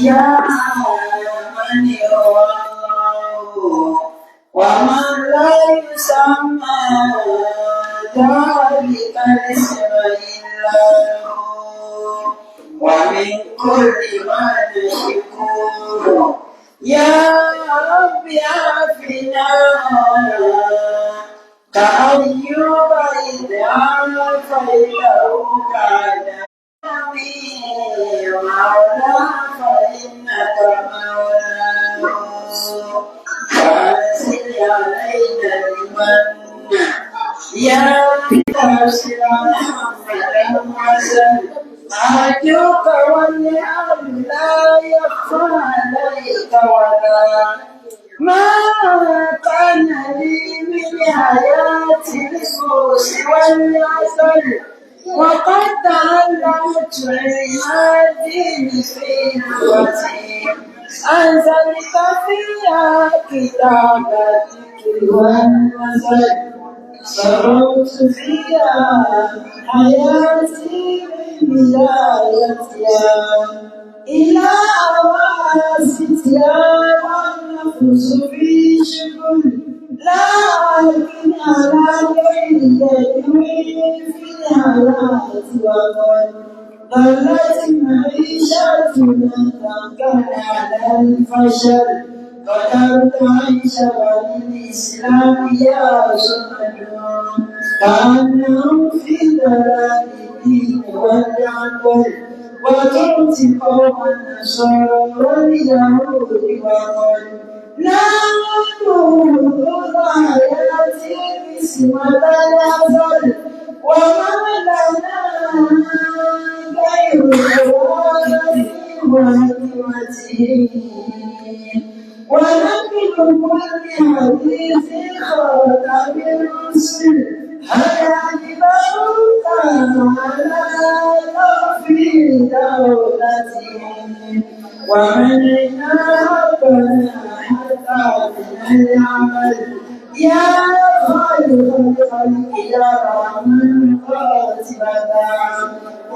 يا من يراه ومن لا يسمى ذلك الاسم إلا هو ومن كل ما نشكو يا رب عافنا كأيوب إذ عافيته كان مولا فإنك مولاه فأنزل علينا المن يا تفسر محمدا وسلم أرجوك والنعم لا يخفى عليك ولا ما كان لي من حياة الفوز والعسل وقد تعلمت عمادي في نوتي أنزلت فيها كتاب الذكر والنزل صرفت فيها حياتي من بدايتها إلى أواسطها والنفس في شكل لكن على غير يدوي في الحياة وقد ضلت معيشتنا كان على الفشل قدرت عيش الإسلام يا صمد كأنهم في ضلال الدين والعقل وتؤتي قوم النصارى واليهود وقل لا نور حياتي باسم الأزل وما لنا غير الوالد وحكمته ونبي كل حديث خاتم الرسل هل عجبك على في دولته ومن ربنا حتى من العمل يا خير الخلق يا رحمن قاتبة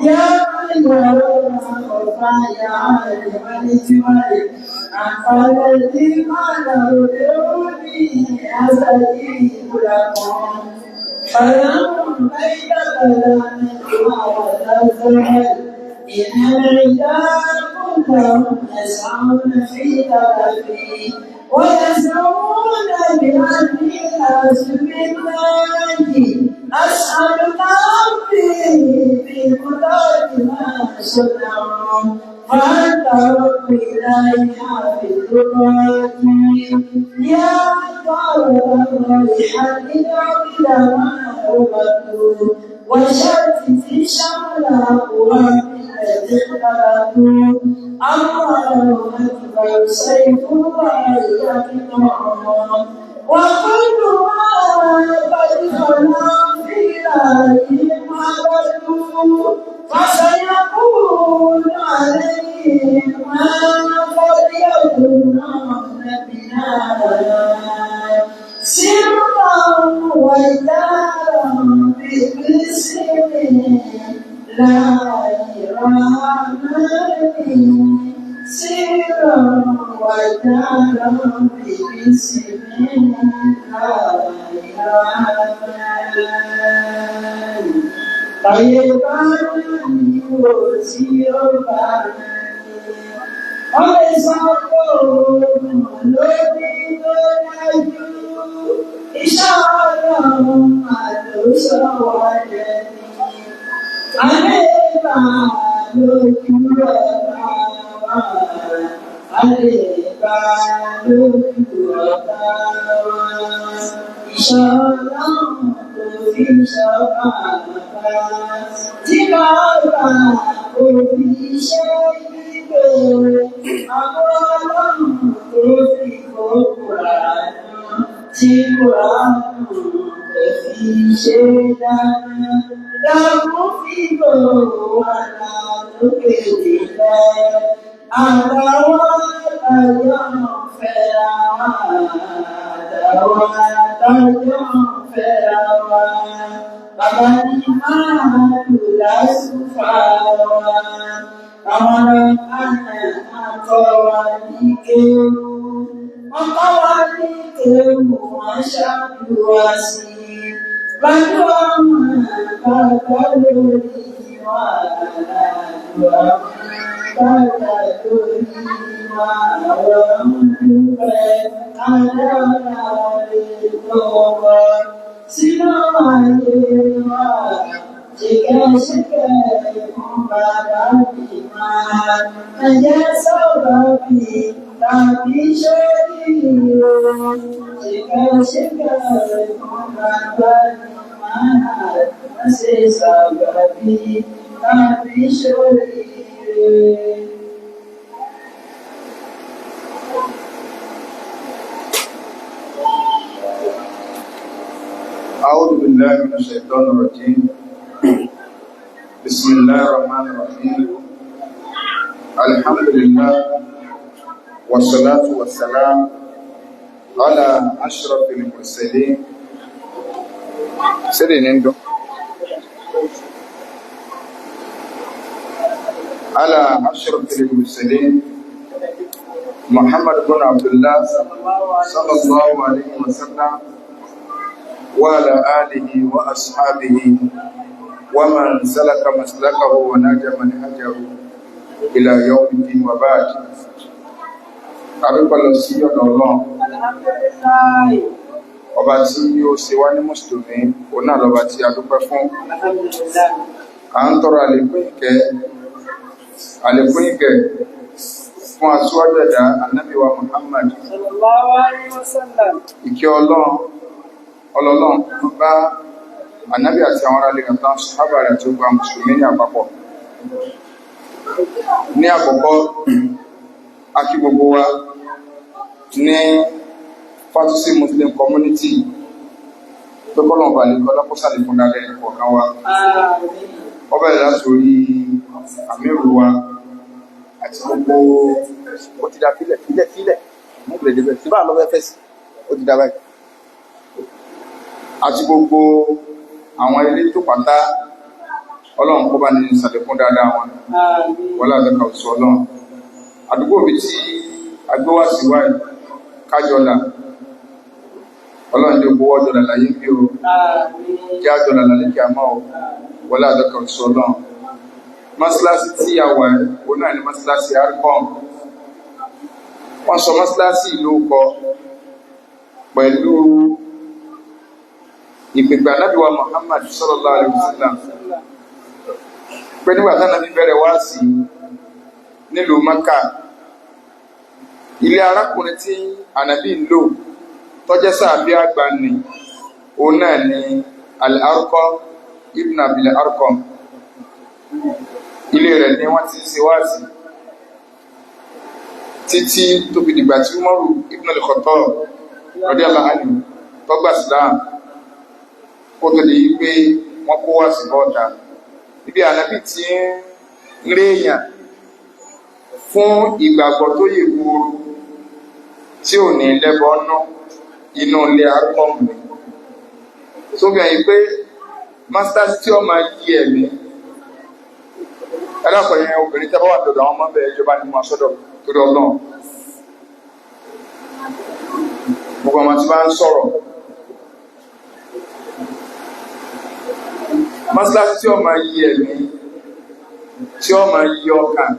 يا من يرى الخفا يا عالم الجمال أقل الإيمان بدوني أستجيب لكم فلم بين كلامك وتزهل إن عداكم لهم يسعون في طلبي ويسعون بأني أسبق الله أسألك ربي في قدرة ما صنعوا فأنت رب إلهي حافظ الراجين يا طالب حدد بلا ما ربطوا وشتت شمل أقوام التي اختلطوا الله أكبر سيف الله يقطعهم وكل ما قد خلا في الله عبدوا فسيكون عليهم ما قد يكونون بنا سرا وجهرا باسم الله الرحمن سرا وجهرا باسم الله الرحمن طيبا وسيرا ويسعون الذين يجوا إشارة سوالني أليبا لكوا أليبا لكوا إشارة في شفاعة تبارك في شيء أمرهم في قرآن تبارك في شيء لا مفيد ولا نكذب على ولا يغفر kawani kéwù wọ́n ṣàdúrà sí gbàdúrà bàbá lórí wa àdúrà bàbá lórí wa àwọn dúpẹ́ kádàrá rẹ̀ lọ́wọ́ sínú ayé wa. Jika-jika membarabi man, hanya sababi tapi syariah. Jika-jika membarabi man, masih sababi tapi syariah. أعوذ بالله من الشيطان الرجيم. بسم الله الرحمن الرحيم. الحمد لله والصلاة والسلام على أشرف المرسلين سيدنا على أشرف المرسلين محمد بن عبد الله صلى الله عليه وسلم وعلى آله وأصحابه ومن سلك مسلكه ونهج منهجه إلى يوم الدين وبعد. Adúpẹ́ lọ sí ọ̀dọ̀ Ọlọ́run. Ọba tí ó ṣe wá ní Mùsùlùmí, òun náà lọ́ba tí a dúpẹ́ fún. À ń tọrọ àlékún ìkẹ́ fún aṣíwájú ẹ̀dá Ànábì wa Muhammad. Ìkẹ́ Ọlọ́run bá Ànábì àti àwọn ará ilé kan tán sábà rẹ̀ tó gba Mùsùlùmí ní àpapọ̀. Ní àkọ́kọ́, a kí gbogbo wa ní Fatusi Muslim Community tó kọ́lọ̀n bà ní kọ́lọ́pọ̀sàlì fún dáadáa ẹ̀kọ̀ọ̀kan wa. Ó bẹ̀rẹ̀ látorí àmírù wa àti gbogbo ó ti dá fílẹ̀ mú gbèrè débẹ̀ tí bá lọ́wọ́ fẹ́ sí ó ti dá báyìí. Àti gbogbo àwọn ilé tó pàtà Ọlọ́run kó bá ní ṣàlékún dáadáa wọn wọ́lá àdọ́kà òṣù Ọlọ́run. Àdúgbò bí tí agbówà sí wáyé kájọ́lá Ọlọ́run jẹ́ gbówọ́ jọ́lá láyé bí o kí á jọ́lá lálẹ́ kí a máa wọ́lá àdọ́kà òṣù Ọlọ́run. Mọ́sálásí tí a wà ó náà ní mọ́sálásí Arkom. Wọ́n sọ mọ́sálásí ìlú kọ pẹ̀lú ìpègbè Ànábì wa Muhammad sallallahu alaihi wasallam pé nígbà tí Ànábì bẹ̀rẹ̀ wá sí nílùú Mákà, ilé arákùnrin tí Ànábì ń lò tọ́jẹ́ sàábí àgbà ní òun náà ni Al-Arqam ibn Abil Arqam. Ilé rẹ̀ ni wọ́n ti ṣe wá sí títí tó fi dìgbà tí Umaru ibn al-Khattab radiyallahu anhu tọ́gbà Islam kó tó lè yí pé wọ́n kó wá sí bọ́ọ̀dá. Ibi Ànábì tí ń rí èèyàn fún ìgbàgbọ́ tó yè gbòòrò tí ò ní lẹ́bọ̀ọ́nú inú ilé Arkom mi. Tó bí ẹ̀yìn pé masters tí ó máa yí ẹ̀mí ẹlẹ́kọ̀ọ́yẹn obìnrin tẹ́bọ́ wà lọ́dọ̀ àwọn ọmọ bẹ̀rẹ̀ ìjọba ní mọ́ sọ́dọ̀ torí Ọlọ́run. Gbogbo ọmọ tí bá ń sọ̀rọ̀ mọ́sálásí tí ó máa yí ẹ̀mí tí ó máa yí ọkàn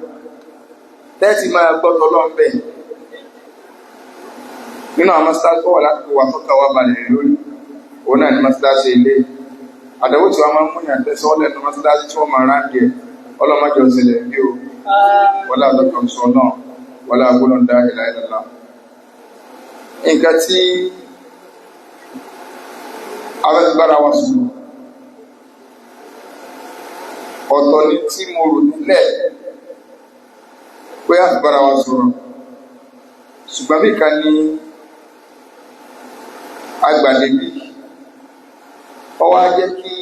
tẹ́ẹ̀tì máa gbọ́tọ̀ lọ́nbẹ̀ nínú àwọn mọ́sálásí tó wà láti wà tọ́ka wà balẹ̀ lórí òun náà ní mọ́sálásí ilé. Àdẹ̀wò tí wọ́n máa ń múyàn tẹ́sọ́ lẹ́nu mọ́sálásí tí wọ́n máa ráńdì ẹ̀ ọlọ́mọdé ọ̀sẹ̀lẹ̀ bí o wọlá àdọ́kàn sọ náà wọlá agbóhùndá ìlà ìlàlá. Nǹkan tí abẹ́gbára wa sùn ọ̀tọ̀ ní tí mo rò nílẹ̀ pé àgbára wa sọ̀rọ̀, ṣùgbọ́n bí kan ní agbàdébí ó wá jẹ́ kí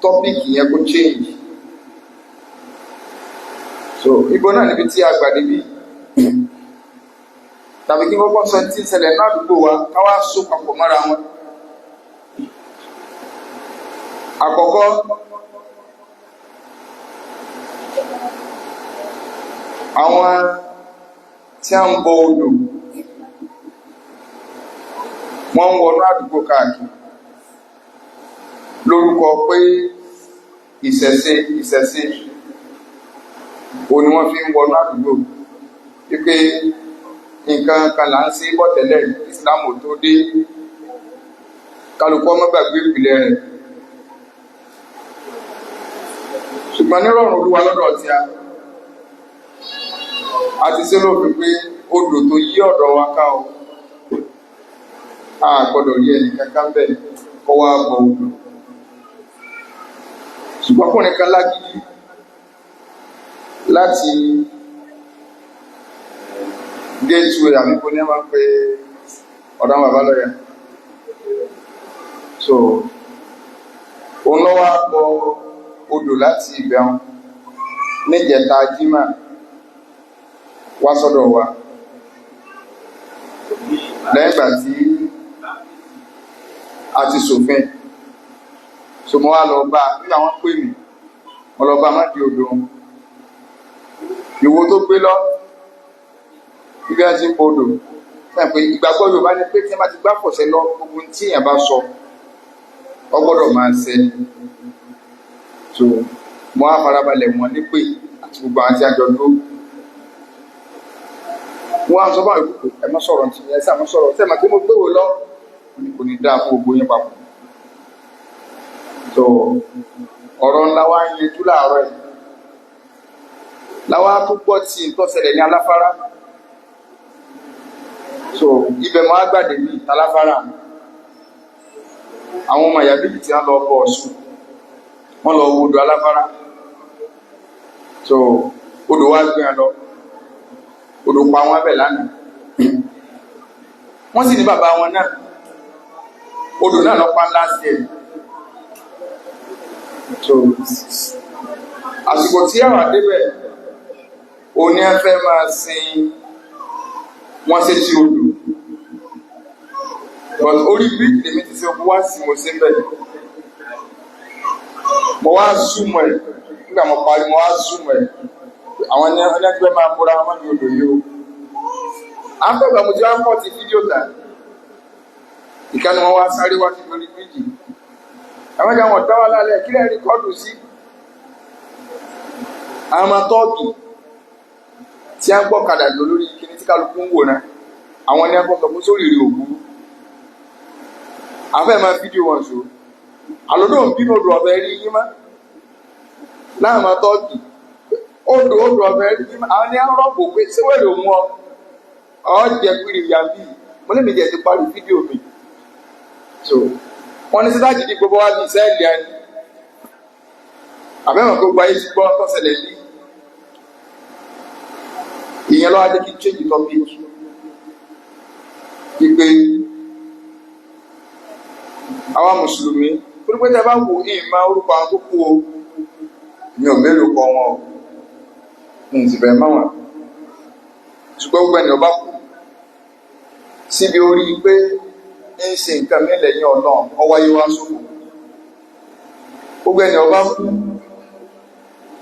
tọ́pìkì yẹn kó change. So ibo náà níbi tí agbàdébí tàbí kí kọ́kọ́ sọ tí ń ṣẹlẹ̀ náà àdúgbò wa káwá so papọ̀ mọ́ra wọn. Àkọ́kọ́ àwọn tí a ń bọ odò wọ́n ń wọnú àdúgbò káàkiri lórúkọ pé ìṣẹ̀ṣe o ni wọ́n fi ń wọnú àdúgbò wípé nǹkan kan là ń ṣe bọ̀ tẹ́lẹ̀ Islam tó dé kálukú ọmọ gbàgbé ìpìlẹ̀ rẹ̀ ṣùgbọ́n nírọ̀rùn Olúwa lọ́dọ̀ tí a ti ṣe lófin pé odò tó yí ọ̀dọ̀ wa ká o a gbọ́dọ̀ rí ẹnì kankan bẹ́ẹ̀ kọ́ wá bọ odò ṣùgbọ́n kùnrin kan lágídí láti gateway àmìkò ní ẹmà pé ọ̀dá bàbá lọ́yà so òun lọ́wọ́ bọ odò láti ìbẹ̀rún níjẹta jímà wá sọ́dọ̀ wa lẹ́yìn ìgbà tí a ti ṣòfin so mo wá lọ bá nígbà wọ́n pè mí mo lọ bá má di odò ìwo tó gbé lọ ibi àti podò fẹ́ pé ìgbàgbọ́ Yorùbá ní pé tí wọ́n bá ti gbá fọ̀ṣẹ́ lọ gbogbo tí èèyàn bá sọ ọ gbọ́dọ̀ máa ṣẹ so mo á farabalẹ̀ wọn ní pé àti gbogbo àwọn tí a jọ dúró wọ́n á sọ bá ìkókò ẹ má sọ̀rọ̀ tí ẹ sá má sọ̀rọ̀ tẹ́ mà kí mo gbé wò lọ kò ní dáa fún gbogbo yín papọ̀ so ọ̀rọ̀ ńlá wa ń yẹjú láàárọ̀ ẹ̀ láwa tó gbọ́ tí nǹkan ṣẹlẹ̀ ní aláfárá so ibẹ̀ mọ́ agbàdé ní aláfárá àwọn ọmọ ìyá bíbí tí wọ́n lọ bọ̀ Ọ̀ṣun wọ́n lọ wo odò aláfárá so odò wá gbé wọn lọ odò pa wọn bẹ̀ lánàá wọ́n sì ní bàbá wọn náà odò náà lọ pa ńlá sí ẹ̀ so àsìkò tí àwọn àdébẹ̀ òní ẹ fẹ́ máa sin wọ́n ṣe tí odò but orí bíríkì lèmi ti ṣe wá sí mo ṣe bẹ́ẹ̀ mo wá súnmọ́ ẹ̀ nígbà mo parí mo wá súnmọ́ ẹ̀ àwọn ẹni ẹgbẹ́ máa múra wọn ní odò yìí o à ń bẹ̀rẹ̀ mo ti wá pọ̀ ti fídíò tà ìkànnì wọn wá sáré wá sí lórí bíríkì àwọn ẹgbẹ́ wọn dá wà lálẹ́ kí lẹ́ẹ̀rí kọ́ọ̀dù sí àwọn ọmọ tọ́ọ̀gì tí a ń gbọ́ kadà lò lórí kíní tí kálukú ń wò náà àwọn ní ẹgbọ́n tọ̀kún sórí rí òkú afẹ́ máa fídíò wọn so àlọ́dọ̀ ń bínú odò ọ̀bẹ rí yí má láàmà tọ́ọ̀gì odò ọ̀bẹ rí yí má àwọn ní arọ́pò pé síwẹ̀lì òun ọ jẹ́ pírí ìyá bí mo lè mi jẹ́ ti parí fídíò mi so wọ́n ní sísá jìdí gbogbo wa bí sẹ́ẹ̀lì ẹni àbẹ́wọ̀n gbogbo ayé ti gbọ́ tọ́sẹ̀lẹ̀ yìí ìyẹn lọ́wọ́ jẹ́ kí n change topic ìpè àwọn mùsùlùmí pípẹ́ tẹ́ bá wò ní ìmá orúkọ àwọn tó kú o mi ò mélòó kọ wọn o ní ti bẹ̀rẹ̀ máwọn ṣùgbọ́n gbogbo ẹni ọba kú síbi orí pé ń ṣe nǹkan mílẹ̀ ní ọ̀nà ọwáyé wá sókò gbogbo ẹni ọba kú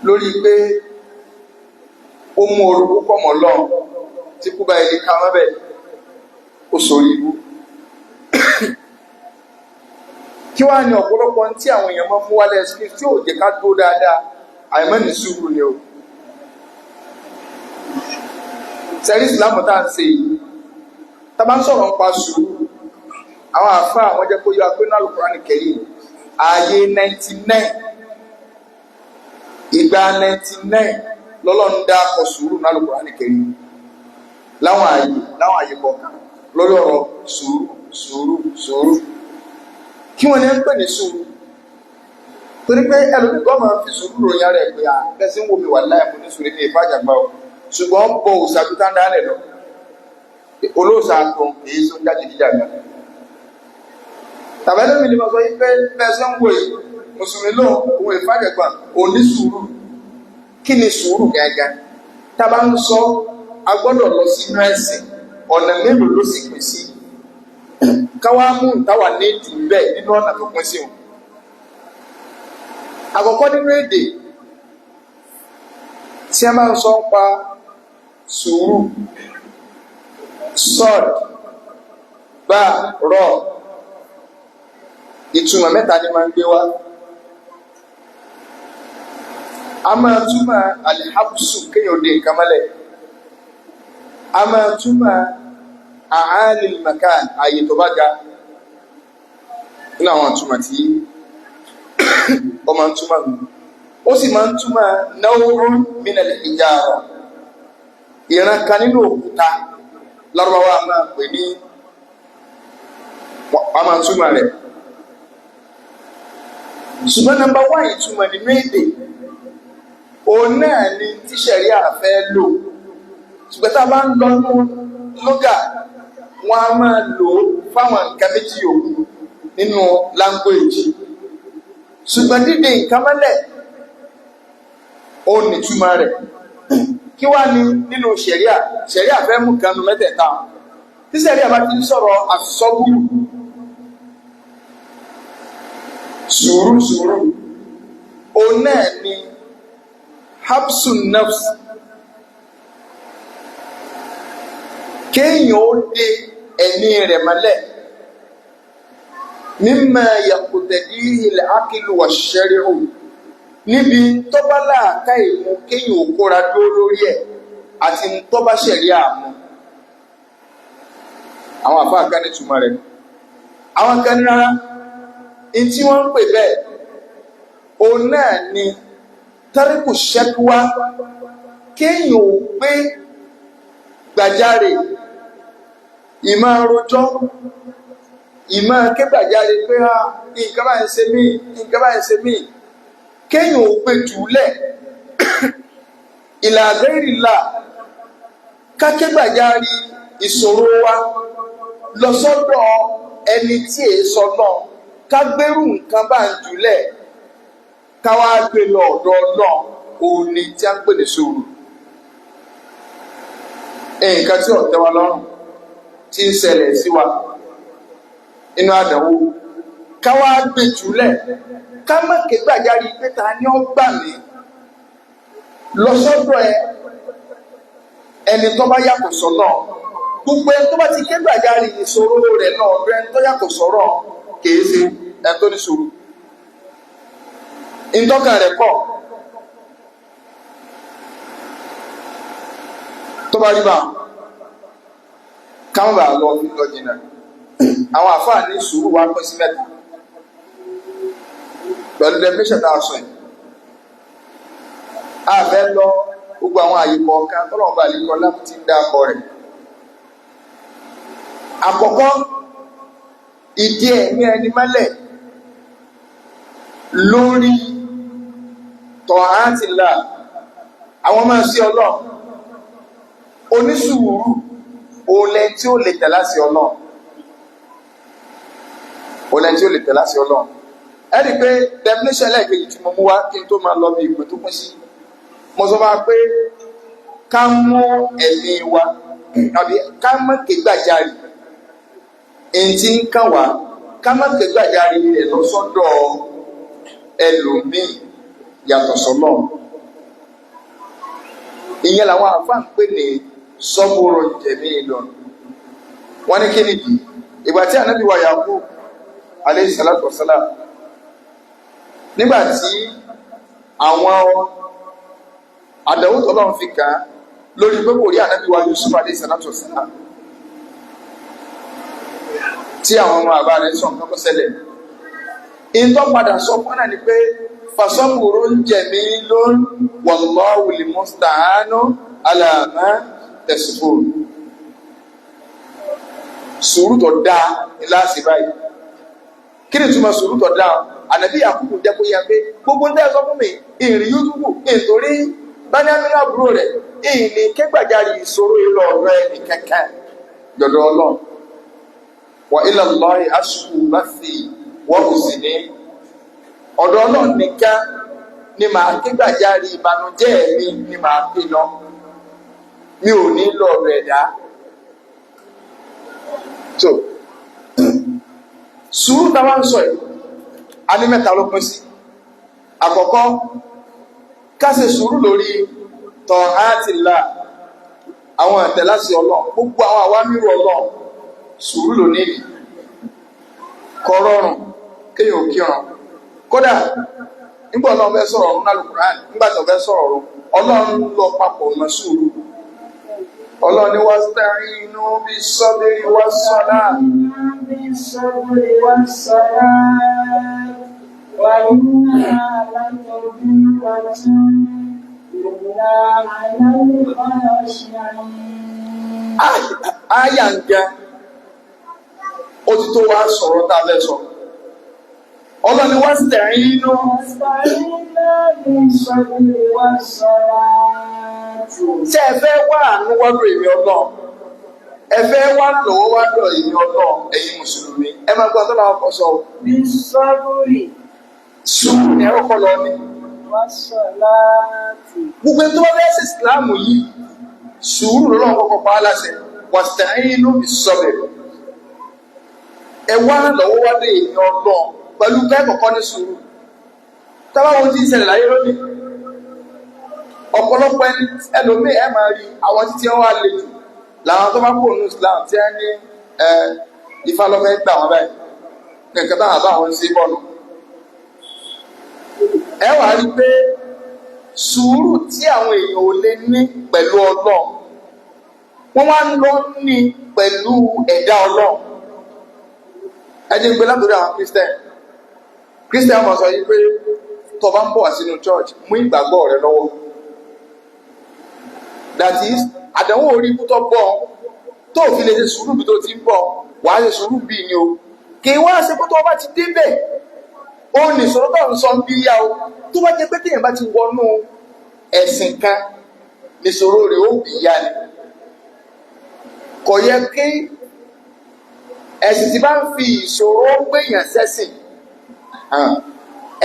lórí pé ó mú orúkú pọ̀mọ̀ lọ tí kú bá ẹni ká mọ́bẹ̀ ó sórí ibú kí wá ní ọ̀pọ̀lọpọ̀ tí àwọn èèyàn mọ́ mú wálẹ̀ sí tí ò jẹ́ ká tó dáadáa àìmọ́ ní sùúrù ni o sẹ́rí ìsìlámù tá à ń ṣe yìí tá bá ń sọ̀rọ̀ ń pa sùúrù àwọn àfáà àwọn jẹ́ kó yọ akpẹ́nà Al-Qur'an Karim ààyè 99 ìgbà 99 lọ́lọ́run dá akọ sùúrù ní Al-Qur'an Karim láwọn àyè kọ̀ọ̀kan lórí ọ̀rọ̀ sùúrù kí wọ́n ní ń pè ní sùúrù torí pé ẹlòmí gọ́ọ̀mà fi sùúrù ròyìn ara ẹ̀ pé à tẹ́sí ń wo mi wà láì mú ní sùúrù ní ìfàjàgbá o ṣùgbọ́n bọ̀ òṣàtútà ń dálẹ̀ lọ olóòṣà kan èyí tó jáde jíjà náà tàbẹ́lẹ́mì ni mo sọ yí pé tẹ́sí ń wo mùsùlùmí lóhun òun ìfàjàgbá ò ní sùúrù kí ni sùúrù gẹ́gẹ́ tá bá ń sọ a gbọ́dọ̀ lọ sínú ẹ̀sìn ọ̀nà mélòó ló sì pín sí káwá mú ìtawà ní ìdí bẹ́ẹ̀ nínú ọ̀nà tó pín sí wọn. Àkọ́kọ́ nínú èdè tí a máa ń sọ pa sùúrù sọ́ọ̀d bá rọ ìtumọ̀ mẹ́ta ni máa ń gbé wá. A máa túmọ̀ alihabsu kéèyàn dé nǹkan mọ́lẹ̀, a máa túmọ̀ àálil makan ààyè tó bá ga nínú àwọn àtúmọ̀ tí ó máa ń túmọ̀ nù. Ó sì máa ń túmọ̀ naw'un minal hijara, ìran kan nínú òkúta. Lárúbáwá máa pè ní, a máa túmọ̀ rẹ̀. Ṣùgbọ́n nọ́mbà 1 ìtumọ̀ nínú èdè òun náà ni tí ṣẹ̀ríà fẹ́ lò. Ṣùgbọ́n tá a bá ń lọ nú lógà, wọn a máa lò ó fáwọn nǹkan méjì yòókù nínú language. Ṣùgbọ́n dídè nǹkan mọ́lẹ̀ ó ní túmọ̀ rẹ̀. Kí wá ní nínú ṣẹ̀ríà? Ṣẹ̀ríà fẹ́ mú kan nu mẹ́tẹ̀ẹ̀ta. Tí ṣẹ̀ríà bá ti sọ̀rọ̀ àsọ́bùrù, sùúrù òun náà ni habsun nafs, kéèyàn ó dé ẹ̀mí rẹ̀ mọ́lẹ̀ mimma yaqtadihi al-aqlu wash-shar'u, níbi tó bá láàká ìmú kéèyàn ó kóra dúró lórí ẹ̀ àti tó bá ṣẹ̀ríà mú. Àwọn àfáà kan ní túmọ̀ rẹ̀, àwọn kan ní rárá. In tí wọ́n ń pè bẹ́ẹ̀ òun náà ni tariku shakwa, kéèyàn ò gbé gbàjáre, ìmọ̀ rojọ́, ìmọ̀ ké gbàjáre pé nǹkan báyìí ṣe mí, nǹkan báyìí ṣe mí, kéèyàn ò gbé jùlẹ̀ ila ghairillah, ká ké gbàjáre ìṣòro wa lọ sọ́dọ̀ ẹni tí èé sọ náà, ká gbérù nǹkan bá ń jùlẹ̀ ká wá gbé lọ ọ̀dọ̀ náà, òun ni tí a ń pè ní sùúrù. Nǹkan tí ó tẹ́ wa lọ́rùn tí ń ṣẹlẹ̀ sí wa inú àdánwò, ká wá gbé jùlẹ̀, ká má ké gbàjáre pé ta ni ó gbà mí, lọ sọ́dọ̀ ẹni tó bá yàtọ̀ sọ́nà. Gbogbo ẹni tó bá ti ké gbàjáre ìṣòro rẹ̀ náà ọ̀dọ̀ ẹni tó yàtọ̀ sọ́rọ̀ kìí ṣe ẹni tó ní sùúrù. Ìtọ́ka rẹ̀ pọ̀ tó bá rí bá káwọn bá lọ jìnnà. Àwọn àfáà ní sùúrù wá pín sí mẹ́ta pẹ̀lú definition tá a sọ yìí. A fẹ́ lọ gbogbo àwọn àyè kọ̀ọ̀kan tọ́lọ́run bá lè kọ́ láti ti dá akọ rẹ̀. Àkọ́kọ́, ìdí ẹ̀mí ẹni mọ́lẹ̀ lórí ta'atillah, àwọn máa sí Ọlọ́run. Onísùúrù olè tí ó lè tẹ̀lá sí Ọlọ́run, olè tí ó lè tẹ̀lá sí Ọlọ́run. Ẹni pé definition lẹ́ẹ̀kejì tí mo mú wá kí n tó máa lọ bí ìpè tó pín sí, mo sọ máa pé ká mú ẹ̀mí wa tàbí ká má ké gbàjáre èyí tí ń kàn wá, ká má ké gbàjáre rẹ̀ lọ sọ́dọ̀ ẹlòmíì yàtọ̀ sọ́lọ́. Ìyẹn làwọn àfáà ń pè ní sọ́bùrù jẹ̀mí ìlọrin. Wọ́n ní kí nìdí? Ìgbà tí ànábì wa Yakub alayhi salatu wassalam, nígbà tí àwọn àdánwò tọ́lọ́run fi kàn án lórí pé kò rí ànábì wa Yusuf alayhi salatu wassalam, tí àwọn ọmọ àbá rẹ̀ sọ nǹkan tó ṣẹlẹ̀, ìtọ́ padà sọ fún náà ni pé fasaburun jamilun wallahu al-musta'anu ala ma tasifun. Sùúrù tó dáa ní láti báyìí. Kí ni túmọ̀ sùúrù tó dáa? Ànábì Yakubu jẹ́ kó yẹ pé gbogbo ń tẹ́ sọ fún mi ìrìn Yusufu nítorí báyọ̀ àbúrò rẹ̀ ìní kégbàjarì ìṣòro ìlọ ọ̀rọ̀ ẹni kẹ̀kẹ́ dọ̀dọ̀ Ọlọ́run. Wa ila Allahi ashku bathi wa huzni, ọ̀dọ̀ Ọlọ́run nìkan ni màá kégbàjarì ìbànújẹ́ mi ni màá fi lọ, mi ò ní lọ ọ̀rọ̀ ẹ̀dá. So sùúrù táwa ń sọ yìí a ní mẹ́ta ló pín sí. Àkọ́kọ́, ká ṣe sùúrù lórí ta'atillah, àwọn àtẹ̀láṣẹ Ọlọ́run, gbogbo àwọn àwámírù Ọlọ́run, sùúrù ló ní kò rọrùn kéèyàn ò kírun. Kódà nígbà Ọlọ́run fẹ́ sọ̀rọ̀ ọ̀run Al-Qur'an, nígbà tó fẹ́ sọ̀rọ̀ ọ̀run, Ọlọ́run lọ papọ̀ mọ́ sùúrù. Ọlọ́run ní wasta'inu bis-sabri was-salah. Àyà ń gẹ ó ti tó wá sọ̀rọ̀ tá a fẹ́ sọ. Ọlọ́run ní wasta'inu ṣé ẹ fẹ́ wá àánú wọ́dọ̀ èmi Ọlọ́run, ẹ fẹ́ wá lọ́wọ́ wọ́dọ̀ èmi Ọlọ́run, ẹ̀yin mùsùlùmí ẹ máa gbọ́ tó náà kọ́ sọ. Sùúrù ni ẹ̀rọ kọ́ lọ ní. Gbogbo ẹni tó bá fẹ́ sí ìsìláàmù yìí, sùúrù lọ́wọ́ kọ́kọ́ pa á láṣẹ. Wasta'inu bis-sabr. Ẹ wá lọ́wọ́ wọ́dọ̀ èmi Ọlọ́run pẹ̀lú kẹ́kọ̀ọ́ ní sùúrù. Tábàwọn tí ń ṣẹlẹ̀ láyé lónìí, ọ̀pọ̀lọpọ̀ ẹlòmíì ẹ máa rí àwọn títí wọn wá lè jù làwọn tó bá kó òun Islam tí ẹ ní Ifá lọ́fẹ́ gbà wọn báyìí nǹkan táwọn àbá àwọn ń ṣe bọ́ọ̀lù. Ẹ wà rí pé sùúrù tí àwọn èèyàn ò lè ní pẹ̀lú Ọlọ́run wọ́n wá ń lọ ní pẹ̀lú ẹ̀dá Ọlọ́run. Ẹ jẹ́ pé látòrí àwọn Christian mọ̀ sọ yìí pé tó bá ń bọ̀ wá sínú church mú ìgbàgbọ́ rẹ lọ́wọ́. That is, àdánwò orí ikú tó bọ̀ tó fi lè ṣe sùúrù bí tó ti ń bọ̀ wàá ṣe sùúrù bí ni o. Kì í wá ṣe pé tó bá ti débẹ̀ ó ní ìṣòro tó ń sọ ń bí yá o. Tó bá jẹ́ pé téèyàn bá ti wọnú ẹ̀sìn kan níṣòro rẹ̀ ó bí yá ni. Kò yẹ kí ẹ̀sìn tí bá ń fi ìṣòro gbèyàn sẹ́sìn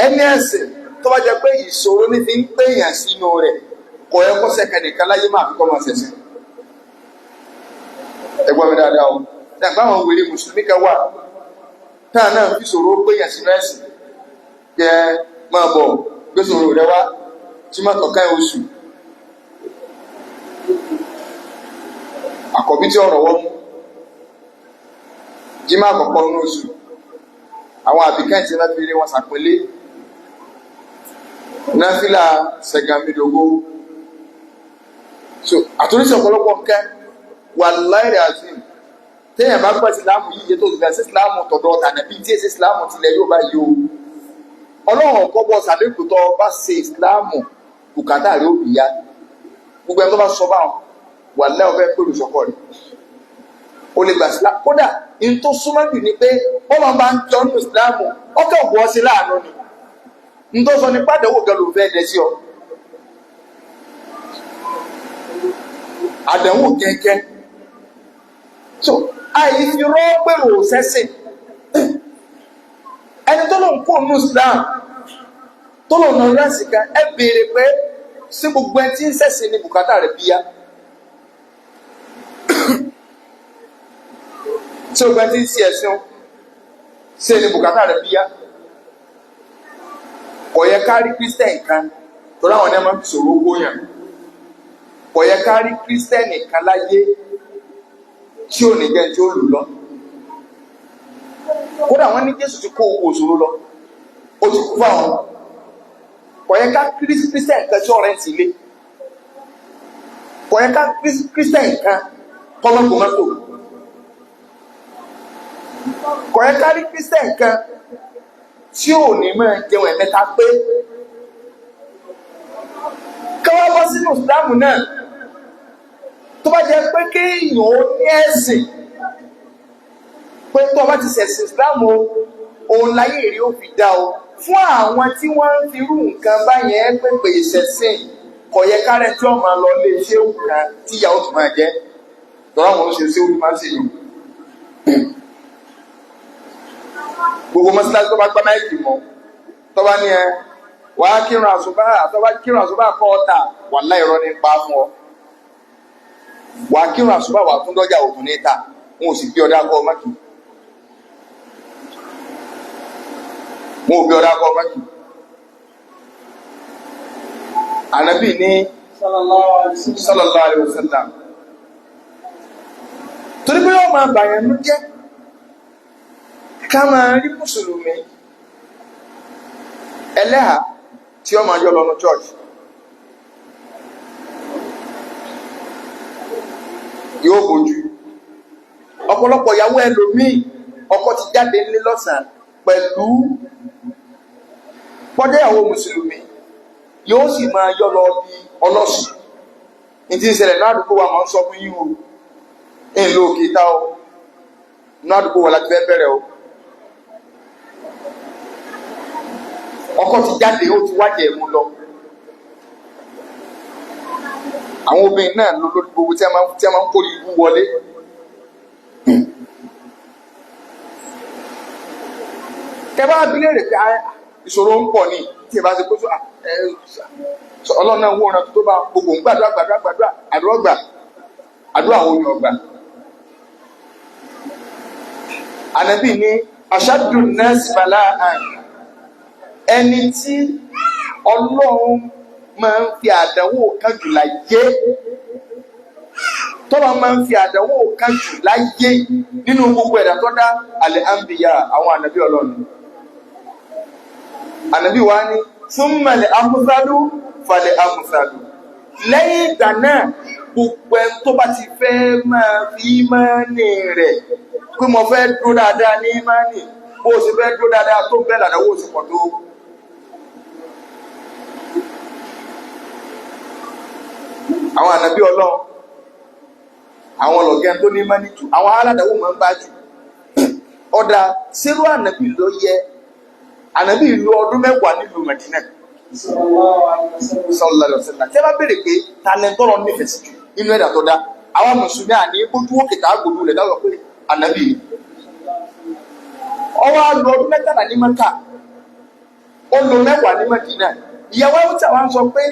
ẹni ẹ̀sìn tó bá jẹ́ pé ìṣòro ní fi ń gbèyàn sínú rẹ̀ kò yẹ kó sẹ́kẹ̀ nìkan láyé máa fi kọ́ máa ṣẹ̀ṣẹ̀. Ẹgbọ́n mi dáadáa o, dàgbà àwọn wèrè mùsùlùmí kan wà táà náà fi ṣòro gbéyàn sínú ẹ̀sìn. Kẹ máa bọ̀ gbé ṣòro rẹ wá tí má tọ́ka ẹ̀ oṣù. Àkọ́bí tí ọ̀rọ̀ wọ́n mú jí má kọ̀kọ́ ní oṣù. Àwọn àbíkẹ́ǹtì náà fi rí wọn ṣàpélé náà fílà ṣẹ̀gàmídógó. So àtúnṣe ọ̀pọ̀lọpọ̀ nǹkan wallahi azim téèyàn bá gbọ́ ìsìláàmù yìí yé tó gbà sí ìsìláàmù tọ̀dọ̀ tànàbí tí èsì ìsìláàmù tilẹ̀ yóò bá yí o. Ọlọ́run ọ̀kọ́ bọ́ sàlékùn tó bá ṣe ìsìláàmù bùkátà rẹ̀ ó bì yá. Gbogbo ẹni tó bá sọ báwọn wallahi ọ̀fẹ́ pẹ̀lú ìṣọ̀kọ rẹ̀ ó lè gbà ìsìláàmù. Kódà in tó súnmọ́ jù ni pé bọ́lá bá ń jọ nínú ìsìláàmù ọkọ̀ bọ́ sí láàánú ni. N tó sọ ní pàdéwò gan ló fẹ́ dẹ sí ọ. Àdánwò kẹ́kẹ́. So àìfi rọ́pẹ̀rò sẹ́sìn ẹni tó lòun kó nù Islam tó lòun náà rẹ́sì kan ẹ béèrè pé sí gbogbo ẹni tí ń sẹ́sìn ní bùkátà rẹ̀ bíyá. Tí gbogbo ẹni tí ń sí ẹ̀sìn ṣe ní bùkátà rẹ̀ bíyá. Kò yẹ ká rí Christian kan tó láwọn ẹni máa ń sọ̀rọ̀ owó yàn. Kò yẹ ká rí Christian kan láyé tí ò ní jẹ́ tí ó lù lọ. Kódà wọ́n ní Jésù ti kó owó òṣòro lọ ó ti kú fáwọn. Kò yẹ ká Christian kan tí ọ̀rẹ́ ti lé. Kò yẹ ká Christian kan kọ́mọ́kọ́mọ́tò. Kò yẹ ká rí Christian kan tí ò ní máa jẹun ẹ̀mẹ́ta pé. Káwá bọ́ sínú ìsìláàmù náà tó bá jẹ́ pé kéèyàn ó ní ẹ̀sìn pé tó bá ti ṣẹ̀sìn ìsìláàmù òun láyé rí ó fi dá o fún àwọn tí wọ́n ń fi irú nǹkan báyẹn pèpè ìṣẹ̀sìn kò yẹ kárẹ̀ tí wọ́n máa lọ lé iṣẹ́ òkúra tí ìyàwó tó máa jẹ́ lọ́wọ́ àwọn oṣù tí ó máa ń ṣe yìí. Gbogbo mọ́sálásí tó bá gbá máìkì mọ́ tó bá ní ẹ wà á kírun àsùbá tó bá kírun àsùbá kọ́ ọ̀tà wallahi irọ́ ní pa fún ọ. Wà á kírun àsùbá wà fún dọ́jà òkun ní ta wọn ò sì bí ọdá kọ́ ọmọkì. Wọn ò bí ọdá kọ́ ọmọkì. Ànábì ní sallallahu alaihi wasallam torí pé yóò máa bàyàn ló jẹ́ ká máa rí mùsùlùmí ẹlẹ́hà tí ó máa yọ lọ́nu church yóò bójú. Ọ̀pọ̀lọpọ̀ ìyàwó ẹlòmíì ọkọ ti jáde nílé lọ́sàn pẹ̀lú pọ́jẹ́yàwó mùsùlùmí yóò sì máa yọ lọ bí ọlọ́sùn. Ní ti ń ṣẹlẹ̀ náà àdúgbò wa máa ń sọ fún yín o ń lo òkè tá o náà àdúgbò wa láti fẹ́ bẹ̀rẹ̀ o. Ọkọ ti jáde ó ti wájẹ̀ mú lọ. Àwọn obìnrin náà ló lórí gbogbo tí a máa ń kó ibú wọlé. Tẹ́bá abilé rẹ̀ pé ìṣòro ń pọ̀ ní tí ìbá ṣe kó sọ Ọlọ́run náà wọ́n tó bá gbogbo ń gbàdúrà àdúrà àwọn oyin ọgbà. Ànábì ní ashaddu an-nasi bala'an, ẹni tí Ọlọ́run máa ń fi àdánwò kan jù láyé, tọ́lọ́ máa ń fi àdánwò kan jù láyé nínú gbogbo ẹ̀dá tó dá al-anbiya, àwọn ànábì Ọlọ́run. Ànábì wa ní thumma al-amthalu fal-amthalu, lẹ́yìn ìgbà náà gbogbo ẹni tó bá ti fẹ́ máa fi ìmánì rẹ̀ pé mo fẹ́ dúró dáadáa ní ìmánì, bó o sì fẹ́ dúró dáadáa tó bẹ́ẹ̀ làdánwò sì pọ̀ tó. Àwọn ànábì Ọlọ́run, àwọn ọlọ́gẹ́ tó ní ìmánì jù, àwọn aládàáwò máa ń bá jù. Ọ̀dà sírú ànábì ló yẹ ànábì ìlú ọdún 10 nílùú Mẹdínà sallallahu alaihi wasallam. Tẹ́ bá béèrè pé talẹ́ntọ́rọ̀ nífẹ̀ẹ́ sí jù nínú ẹ̀dá tó dá, àwọn mùsùlùmí àní ojú òkè tá gbòdú rẹ̀ dáwọ̀ pé ànábì ni. Ó wá lò ọdún 13 ní Mẹ́kà, ó lò 10 ní Mẹdínà. Ìyàwó ẹ̀wọ̀n tí àwọn sọ pé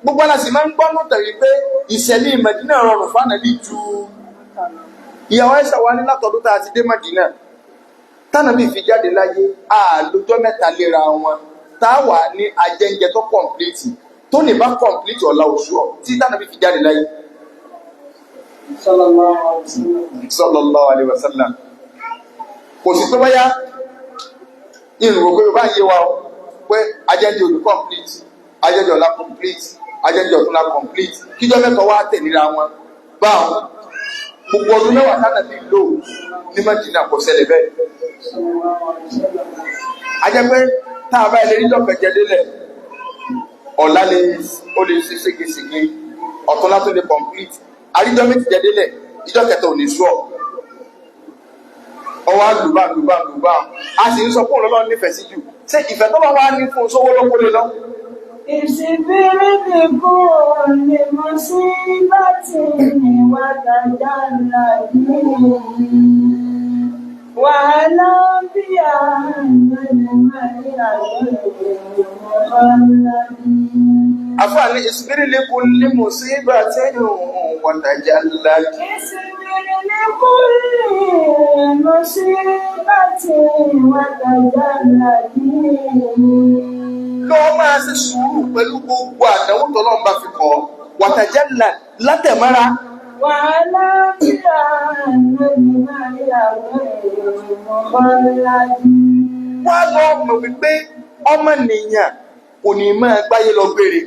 gbogbo aláṣẹ máa ń gbọ́ mọ́tò rí pé ìṣẹ̀lẹ̀ Mẹdínà rọrùn fún ànábì ju ìyàwó ẹ̀ṣẹ̀ wá ní látọ̀dún tá a ti dé Mẹdínà tánàbí fi jáde láyé àlójọ́ 3 léra wọn táwà ní ajẹ́jẹ tó kọ̀m̀plìtì tó ní bá kọ̀m̀plìtì ọ̀la oṣù ọ̀ tí tánàbí fi jáde láyé sallallahu alaihi wasallam. Kò sí pé báyá ìrùwò pé bá yé wa pé ajẹ́jẹ olù kọ̀m̀plìtì, ajẹ́jẹ ọ̀la kọ̀m̀plìtì, ajẹ́jẹ ọ̀túnla kọ̀m̀plìtì, kíjọ́ 7 wá tẹ̀léra wọn báwọn gbogbo ọdún 10 tánàbí lò ní Mẹ́dínà kò ṣẹlẹ̀ bẹ́ẹ̀. Ajẹ́ pé táà bá ilé níjọ́ kẹjẹ délẹ̀ ọ̀la ó lè ṣe ségesège, ọ̀túnlá tó lè complete, àríjọ́ méjì jẹ délẹ̀ ìjọ́ kẹta ò ní sùọ́ ọwọ́ lùbá a sì ń sọ fún Ọlọ́run nífẹ̀ẹ́ sí jù. Ṣé ìfẹ́ tó bá wá ní fún sówó lọ́pọ̀ lè lọ? ìsìnbírí nìkú ni mo sí láti ìwádàjà ńlá yìí. Wàhálà bí àfáàní ìsìnbírí nìkú ni mo sí bá tí ìwádàjà ńlá yìí. ìsìnbírí nìkú ni mo sí láti ìwádàjà ńlá yìí. Lọ́wọ́ máa ṣe sùúrù pẹ̀lú gbogbo àdánwò tọ́lọ́run bá fi kọ́ wàtàjálà látẹ̀mára. Wàhálà bí wá lọ mọ̀ wípé ọmọ nìyàn kò ní máa gbáyé lọ gbére.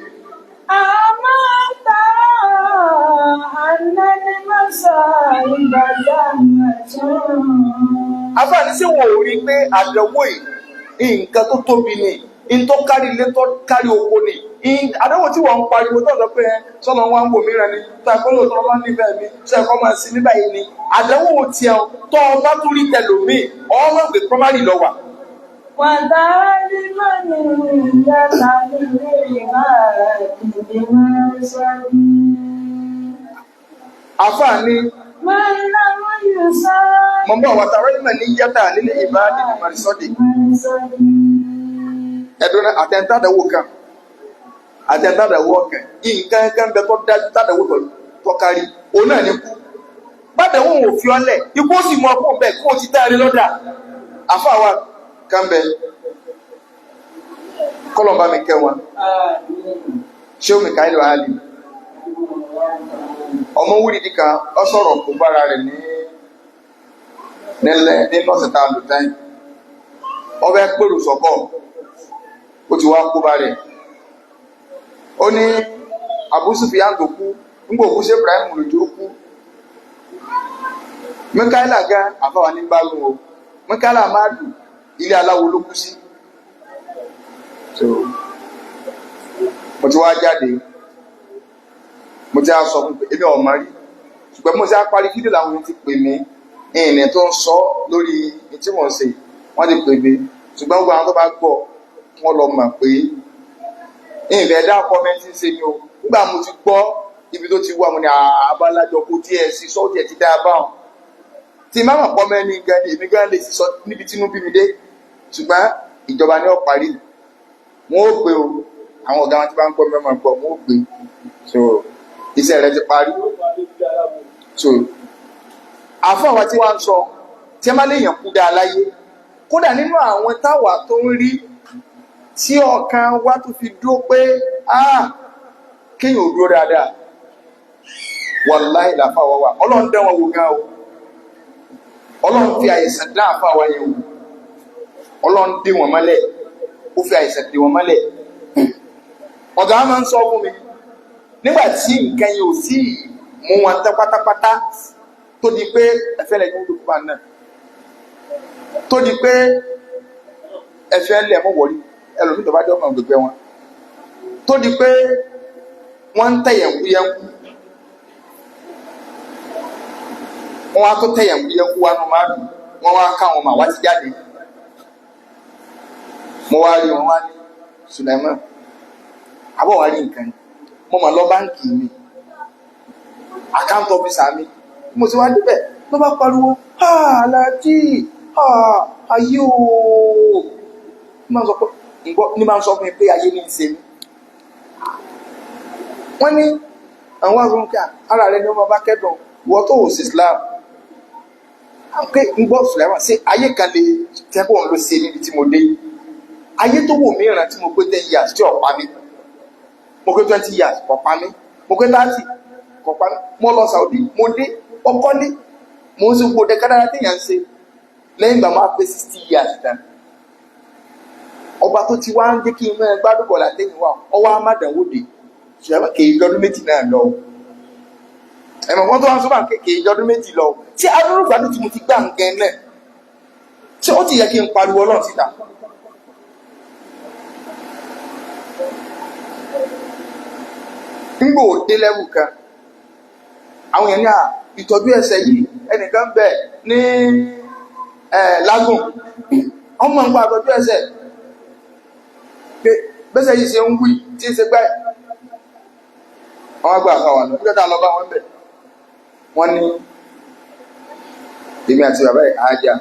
àmọ́ tààrà ànẹ́ni mọ́sà ìgbàjá mẹ́tún. Àfáàní sí wọn ò rí pé àdánwò yìí nǹkan tó tóbi ni, in tó kárí ilé tó kárí oko ni, àdánwò tí wọ́n ń pariwo tó sọ pé sọ́nà wọn ń wò mí rẹ̀ ni tàkọ́lò tó wọ́n nífẹ̀ẹ́ mi sẹ́ẹ̀kọ́ máa sí nígbà yìí ni. Àdánwò tí ẹ tó ọba tó rí tẹlòmíì ọmọ pé primary lọ wà. Wàdáàrí lónìí ìyáta nílé ìbá ìdí máa ń sọ́rí. Àfáàní máa ń láwọn yóò sọ́rọ̀. mọ̀ bọ́ wàtàrọ́ ìmọ̀ ní yàtà nílé ìbá ìdí máa ń sọ́dí. Ẹ̀dùn àtẹ̀ntàdàwò kan nǹkan kan bẹ tó dájú tàdàwò tó kárí òun náà ní kú. Bádàwò ò fi ọlẹ̀ ikú ó sì mọ ọkọ̀ bẹ́ẹ̀ kó o ti dáre lọ́dà. Àfáàwà kan bẹ kọ́lọ̀mbá mi kẹ́ wọn ṣé omi káyọ̀ àálì ọmọ wúri dìka ọ sọ̀rọ̀ kò bára rẹ̀ ní nínú ọ̀sẹ̀ tá a lò tán ọbẹ̀ pèrò sọ́kọ̀ ó ti wá kó bá rẹ̀ ó ní Abu Sufyan tó kú nígbà òkú ṣe Ibrahim lòdì ó kú Mikaela gan àfáwà ní gbágun o Mikaela máa dùn ilé aláwo ló kú sí mo ti wá jáde mo ti á sọ fún pé ebi ọmọ rí ṣùgbọ́n mo ti á parí fídíò làwọn ti pè mí ìrìn tó ń sọ lórí tí wọ́n ṣe wọ́n ti pè mí ṣùgbọ́n gbogbo àwọn tó bá gbọ́ wọ́n lọ mọ̀ pé ìfẹ́ dá kọ́mẹ́ntì ṣe ni o nígbà mo ti gbọ́ ibi tó ti wà mo ní àbálájọ kó díẹ̀ sí sọ́ọ̀tì ẹ̀ ti dá a báwọn tí má mọ̀ kọ́mẹ́ntì gan ni èmi gan lè sì sọ níbi tínú bí mi dé ṣùgbọ́n ìjọba ní ọ̀parí wọn ó gbé o àwọn ọ̀gá wọn tí bá ń gbọ́ mẹ́mọ̀ gbọ́ wọn ó gbé so iṣẹ́ rẹ ti parí so àfọwọ́ tí wọ́n ń sọ tí ẹ má lè yàn kú dáa láyé kódà nínú àwọn táwa tó ń rí tí ọkàn wa tó fi dúró pé kéèyàn ò dúró dáadáa wàláhì làfáwọ́ wa ọlọ́run dán wọn wò gan o ọlọ́run fi àìsàn dá àfáwọ́ yẹn wò ọlọ́run dé wọn mọ́lẹ̀ ó fi àìsàn dé wọn mọ́lẹ̀ ọ̀gá máa ń sọ fún mi nígbà tí nǹkan yẹn ò sí mú wọn tán pátápátá tó di pé ẹ̀fẹ́ lẹ́yìn ó dùkú bá náà tó di pé ẹ̀fẹ́ lẹ̀ mọ́ wọ̀rí ẹlòmí tó bá jẹ́ ọmọ gbẹgbẹ́ wọn tó di pé wọ́n ń tẹ̀yẹ̀kú yẹnkú wọ́n wá tó tẹ̀yẹ̀kú yẹnkú wá nù máa dùn wọ́n wá káwọn mà wá ti jáde mo wá rí wọn wá ní Sulaiman àbọ̀ wá rí nǹkan mo mà lọ báńkì mi account officer mi mo ti wá débẹ̀ ló bá pariwo aláàjì ayé ooo ní máa ń sọ fún mi pé ayé ní ìṣe mi wọ́n ní àwọn agbóhùnkà ara rẹ̀ ní ọmọ bá kẹ́dùn wọ́n tó wò sí Islam pé ń gbọ́ Sulaiman sí ayé kan lè tẹ́kọ̀ọ́ ló ṣe níbi tí mo dé ayé tó wò mí ìrántí mo pé 10 years tí ọ̀pá mi mo pé 20 years kọ̀pá mi mo pé 30 kọ̀pá mi mo lọ Saudi mo dé ọkọ́ ní mo ń ṣe gbogbo dẹ́kádára téèyàn ń ṣe lẹ́yìn ìgbà máa pé 60 years tán ọba tó ti wá ń jẹ́ kí n mọ́ gbádùn bọ̀ látẹ̀yìn wà ọwọ́ amádàwó dé ṣùgbọ́n kèé lọ́dún méjì náà lọ ẹ̀mọ̀ wọ́n tó wá ń sọ́bà kèé lọ́dún méjì lọ tí adúrú gbádùn tí mo ti gbà ń gẹ náà tí ó ti yẹ kí n pariwo Ọlọ́run síta nígbò dé lẹ́wù kan àwọn èèyàn ní ìtọ́jú ẹsẹ̀ yìí ẹnìkan bẹ̀ ní lágùn ọmọ ń gba ìtọ́jú ẹsẹ̀ bẹ́sẹ̀ yìí ṣe ń wí tí ń ṣe pẹ́ àwọn àgbà àfàwà lọ nígbàtà lọ bá wọn bẹ̀ wọ́n ní èmi àti bàbá àájá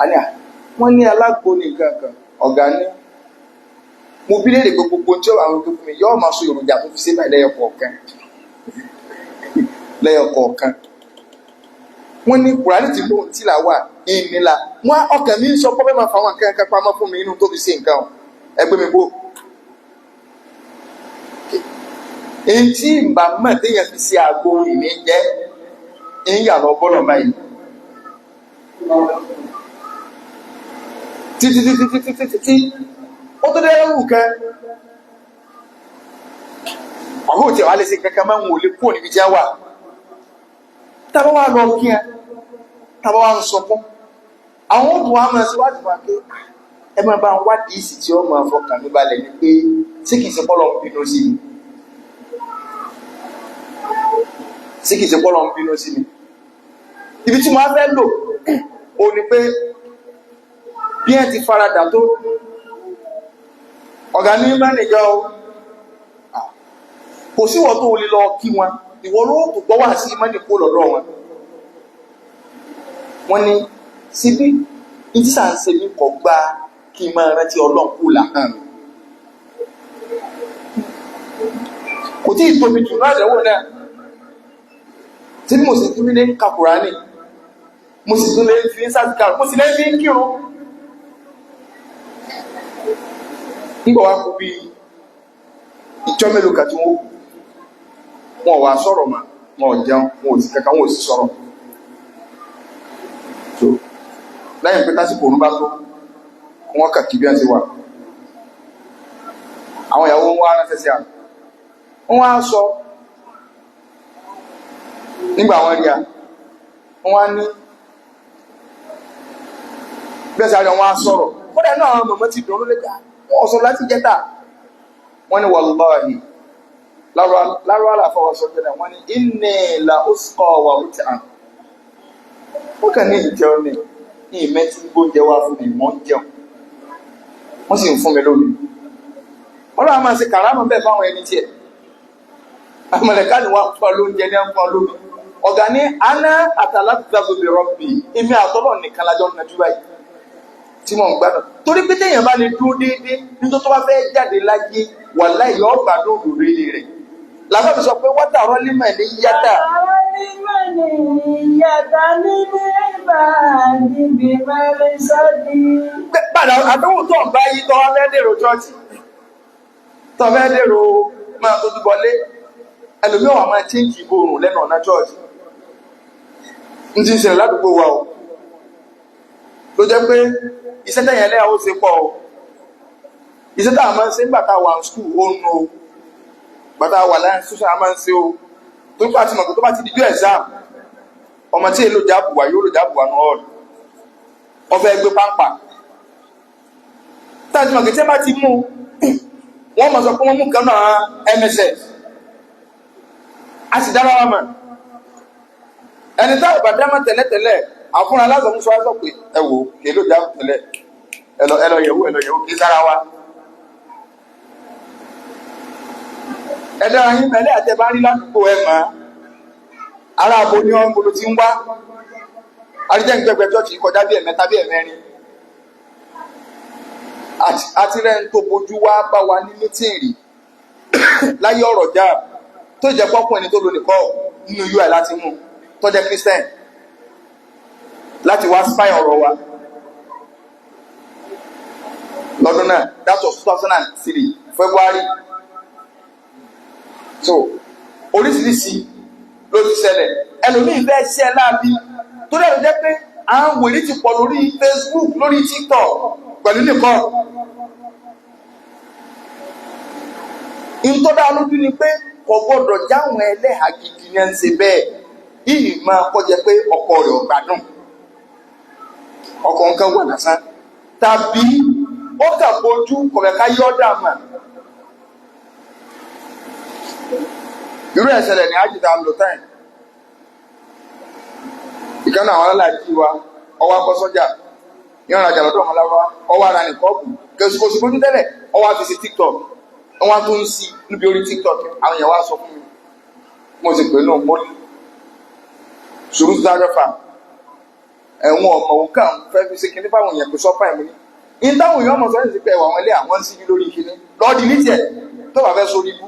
àníà wọ́n ní alágbó ní nǹkan kan ọ̀gá ní mo bí léèrè gbogbo tí ó àwọn tó fún mi yọ́ máa so èròjà tó fi sí náà lẹ́yọkọ̀ọ̀kan wọ́n ní Kùránì tí lóhun tí là wà ìnìlà wọ́n ọkàn mi ń sọ pé máa fàwọn nǹkan kan pamọ́ fún mi inú tó fi sí nǹkan ẹgbẹ́ mi bó èyí tí ìgbà mọ̀ téèyàn fi sí àgbo ìní jẹ́ ìyà lọ bọ́lọ̀ báyìí títí ó tó dé ẹrù kẹ ọ̀hún tí wà lè ṣe kankan máa ń wò lè kó níbi jẹ́ wà tàbá wà lọ kí ẹ tàbá wà ń sọ fún àwọn òtù wa máa síwájú wa pé ẹ máa bá ń wádìí ìsì tí ó máa fọkàn ní balẹ̀ ní pé sí kìí ṣe pọ́lọ̀ ń bínú sí mi sí kìí ṣe pọ́lọ̀ ń bínú sí mi ibi tí wọ́n fẹ́ lò ó ní pé bí ẹ ti faradà tó ọ̀gá ní mẹ́nìjọ́ kò síwọ́ tó lè lọ kí wọn ìwọ ló tó gbọ́ wà sí mẹ́nìkó lọ́dọ̀ wọn wọ́n ní síbí ìjísà ń ṣe ní kọ̀ gbá kí máa rántí ọlọ́nkú làhán kò tí ìtóbi jù láàrẹ̀wò náà tí mo sì tún lé ka Kùránì mo sì tún lé fi ń sáàtìkà mo sì lé fi ń kírun nígbà wá kú bí ìjọ mélòó kà tí wọ́n wá sọ̀rọ̀ mà wọ́n jẹun wọ́n ò sí kankan wọ́n ò sí sọ̀rọ̀ lẹ́yìn pé tásìkò òun bá tó wọ́n kà kí bí wọ́n ti wà. Àwọn ìyàwó wọn wá ránṣẹ́ sí àwọn wọ́n wá sọ nígbà wọn rí a wọ́n wá ní bẹ́ẹ̀ sáré wọn á sọ̀rọ̀ kódà náà àwọn mọ̀mọ́ ti dùn ló lẹ́gbàá wọ́n sọ láti jẹ́ta wọ́n ní wallahi lárúwá làfọwọ́ sọ jẹ́ta wọ́n ní inni la usqa wa ut'am wọ́n kàn ní ìjẹun ní ìmẹ́tí gbóúnjẹ wá fún mi mọ́ ń jẹun wọ́n sì ń fún mi lómi wọ́n lọ́wọ́ máa ṣe kàrámọ̀ bẹ́ẹ̀ fáwọn ẹni tiẹ̀ àmọ̀lẹ́ká ni wọ́n fún ọ lóúnjẹ ní ẹ̀fún ọ lómi ọ̀gá ní aná àtàlátìtàbí rọ́bì èmi àtọ́lọ̀ nìkan lájọ́ nàjú báyìí tí mò ń gbádùn torí pé téèyàn bá lè dúró déédéé nítorí tó bá fẹ́ jáde láyé wàláhì yóò gbádùn òdòdó rẹ̀ làbẹ́ mi sọ pé wọ́n dàrọ́ límọ̀ ní yàtà. Padà àdéhùn tó ń bá yí tọ́ fẹ́ dèrò chọ́ọ̀chì tọ́ fẹ́ dèrò máa tó dúbọlé ẹlòmíràn wà máa chíǹkì ìborùn lẹ́nu ọ̀nà chọ́ọ̀chì ń ti ń ṣẹlẹ̀ ládùúgbò wa o ló jẹ́ pé iṣẹ́ tẹ̀yìn ẹlẹ́yà ó ṣe pọ̀ o iṣẹ́ tá a máa ń ṣe nígbà tá a wà ní skul ó ń nu o gbàtà wà láyé ṣúṣà a máa ń ṣe o tó bá ti mọ̀ pé tó bá ti di bí exam ọmọ tí èlò jábùwà yóò lò jábùwà ní ọ̀rọ̀ ọfẹ́ gbé pápá táàtì mọ̀ pé tí ẹ bá ti mú wọ́n mọ̀ sọ pé wọ́n mú kan náà MSS a sì dára wa mọ̀ ẹni tá àbá dámọ̀ tẹ́lẹ̀tẹ́lẹ̀ àfúnra aláàzọ̀ mú sọ wá sọ pé ẹ wò èlò jábù tẹ́lẹ̀ ẹlọ yẹ̀wò kí sára wa ẹ̀dá ayé mẹ́lẹ́ àtẹ́bá rí ládùúgbò ẹ̀ mọ́ ara àbò ní ọ́n gbolo ti ń wá àríjẹ́ ìgbẹ́gbẹ́ chọ́ọ̀chì kọjá bí ẹ̀mẹ́ta bí ẹ̀mẹ́rin àti rẹ̀ ń tó bojú wá bá wa ní mítìrì láyé ọ̀rọ̀ já tó jẹ́ pọ́pọ̀ ẹni tó lo nìkọ́ nínú UI láti mú tó jẹ́ Christian láti wá spy ọ̀rọ̀ wa lọ́dún náà that was 2003 February so oríṣiríṣi ló ti ṣẹlẹ̀ ẹlòmíì fẹ́ ṣẹ́ láàbí tó dẹ̀ ló jẹ́ pé àwọn wèrè ti pọ̀ lórí Facebook lórí TikTok pẹ̀lú nìkan in tó dá lójú ni pé kò gbọ́dọ̀ jáwọn ẹlẹ́hà gidi ní ẹ̀ ń ṣe bẹ́ẹ̀ yìí máa kọjá pé ọkọ rẹ̀ ò gbádùn ọkọ nǹkan wà lásán tàbí ó kà bójú kọ̀ọ̀ká yọ́dà mà irú ẹ̀ṣẹ̀lẹ̀ ní àjìdá lòtáìn ìkànnà àwọn aláàjí wa ọwọ́ akọ sọ́jà ìrìn àjà lọ́dọ̀ ọmọláwá ọwọ́ ara nìkọ́ọ̀bù kẹsùkọsù bójú tẹ́lẹ̀ ọwọ́ àti sí TikTok wọ́n tó ń sí níbi orí TikTok àwọn èèyàn wá sọ fún mi mo sì pè náà mọ́lì ṣùrù dájọ́fà ẹ̀wọ̀n ọmọ òun kàn fẹ́ fi ṣe kíní fáwọn èèyàn pé sọ́pà ẹ̀mú ní ìdáhùn èèyàn ọmọ sọ́yìn sí pé ẹ̀wọ̀n ilé àwọn ń síbi lórí kíní lọ́ọ̀dì ní tiẹ̀ tó bá fẹ́ sórí ibú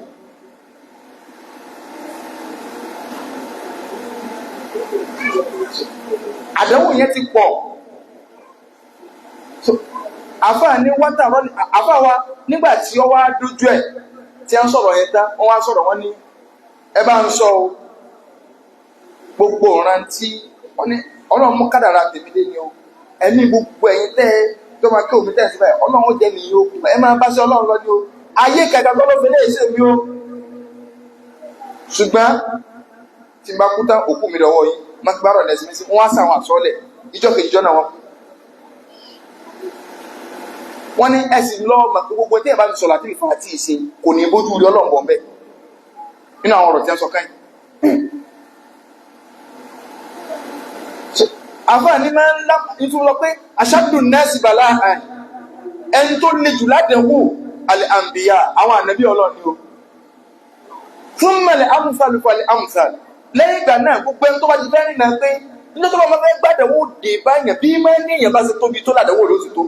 àdánwò yẹn ti pọ̀ àfáà ní wátà rọ́lì àfáà wa nígbà tí ó wá dójú ẹ̀ tí a ń sọ̀rọ̀ yẹn tá wọ́n wá sọ̀rọ̀ wọ́n ní ẹ bá ń sọ gbogbo ọ̀ràn tí wọ́n ní ọlọ́run mú kádàrà tèmi dé ni o ẹ̀mí gbogbo ẹ̀yin tẹ́ tó máa kí omi tẹ̀ sí báyìí ọlọ́run ó jẹ́ mi yìí o ẹ máa bá sí ọlọ́run lọ ní o ayé kẹta tó ló fi lé ìṣe mi o ṣùgbọ́n tí n bá kú tán òkú mi lọ́wọ́ yìí mákìbárọ̀ lẹ́sìn mi sí wọ́n á sàwọn àsọ́lẹ̀ ìjọ kejì jọ náà wọ́n ní ẹ̀sìn lọ́ọ̀mà gbogbo tí ẹ̀ bá ti sọ̀rọ̀ àti ìfà àti ìṣe kò ní bójú rí ọlọ́m̀bọ̀ ń bẹ̀ nínú àwọn ọ̀rọ̀ tí a ń sọ káyìn àfáà ní máa ń lá nítorí lọ pé aṣáàdùn nẹ́ẹ̀sì bàlá ẹni tó le jù ládẹ̀wò alẹ́ àǹbíyà àwọn ànábì ọlọ́ọ̀ni o fún mẹ́lẹ̀ amúfàlùfà alẹ́ amúfàlù lẹ́yìn ìgbà náà gbogbo ẹni tó bá ti fẹ́ rìn náà pé nítorí tó bá máa fẹ́ gbàdẹ̀wò dè báyàn bí máa ní èèyàn bá ṣe tóbi tó ládẹ̀wò ló ti tó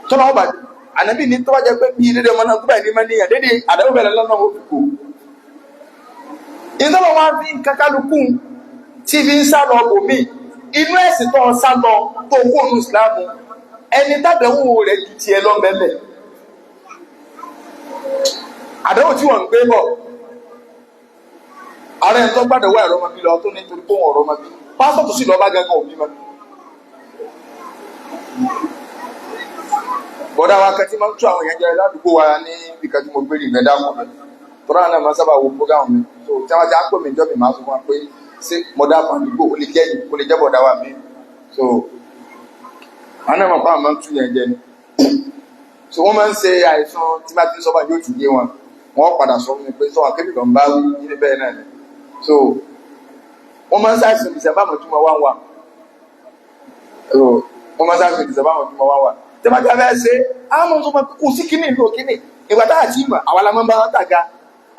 tọ́nà ọba ànábì ní tó bá jẹ́ pé bí dédé ọmọ náà gbúgbà ní máa ní èèyàn dédé àdẹ̀wò bẹ̀rẹ̀ lọ́nà ó fi kò ìtọ́nà wọn fi kàkálukú tí fi ń sá lọ bòmí inú ẹ̀sìn tó ń sá lọ tó kó ònú ìsìlámù ẹni tàdẹ̀wò rẹ̀ ju tiẹ̀ lọ mẹ́lẹ̀ àdẹ̀wò tí wọ́n ń gbé bọ̀ ààrẹ tó gbàdẹ̀wò ẹ̀rọ ọmọ bí lọ tó ní torí pé òun ọ̀rọ̀ ọmọ bí pásítọ̀ tó sì lọ bá gángan òbí mọ́ bọ́dá wa kan tí máa ń tú àwọn èèyàn jẹ ládùúgbò wa ní ibìkan tí mo gbé ní ìgbẹ́dá mọ̀ tọ́lá náà máa sábà wo program mi so tí wọ́n ti á pè mí jọ́ mi máa sọ fún wa pé ṣé mọ̀dá kan àdúgbò ó lè jẹ́ bọ̀dá wa mi so àwọn náà mọ̀ pé àwọn máa ń tú yẹn jẹ ni so wọ́n máa ń ṣe àìsàn tí bá ti ń sọ bá yóò ti yé wọn wọ́n padà sọ fún mi pé sọ akéde lọ ń bá wí ní bẹ́ẹ̀ náà ni so wọ́n máa ń ṣàìsàn December mọ̀ tí mo wá wà so wọ́n máa ń ṣàìsàn December mọ̀ tí mo wá wà tẹ́bàjá fẹ́ ṣe àmọ́ tó máa kó sí kíní ìlú kíní ìgbà tá àti ìmọ̀ àwọn alamọ́ bá tàga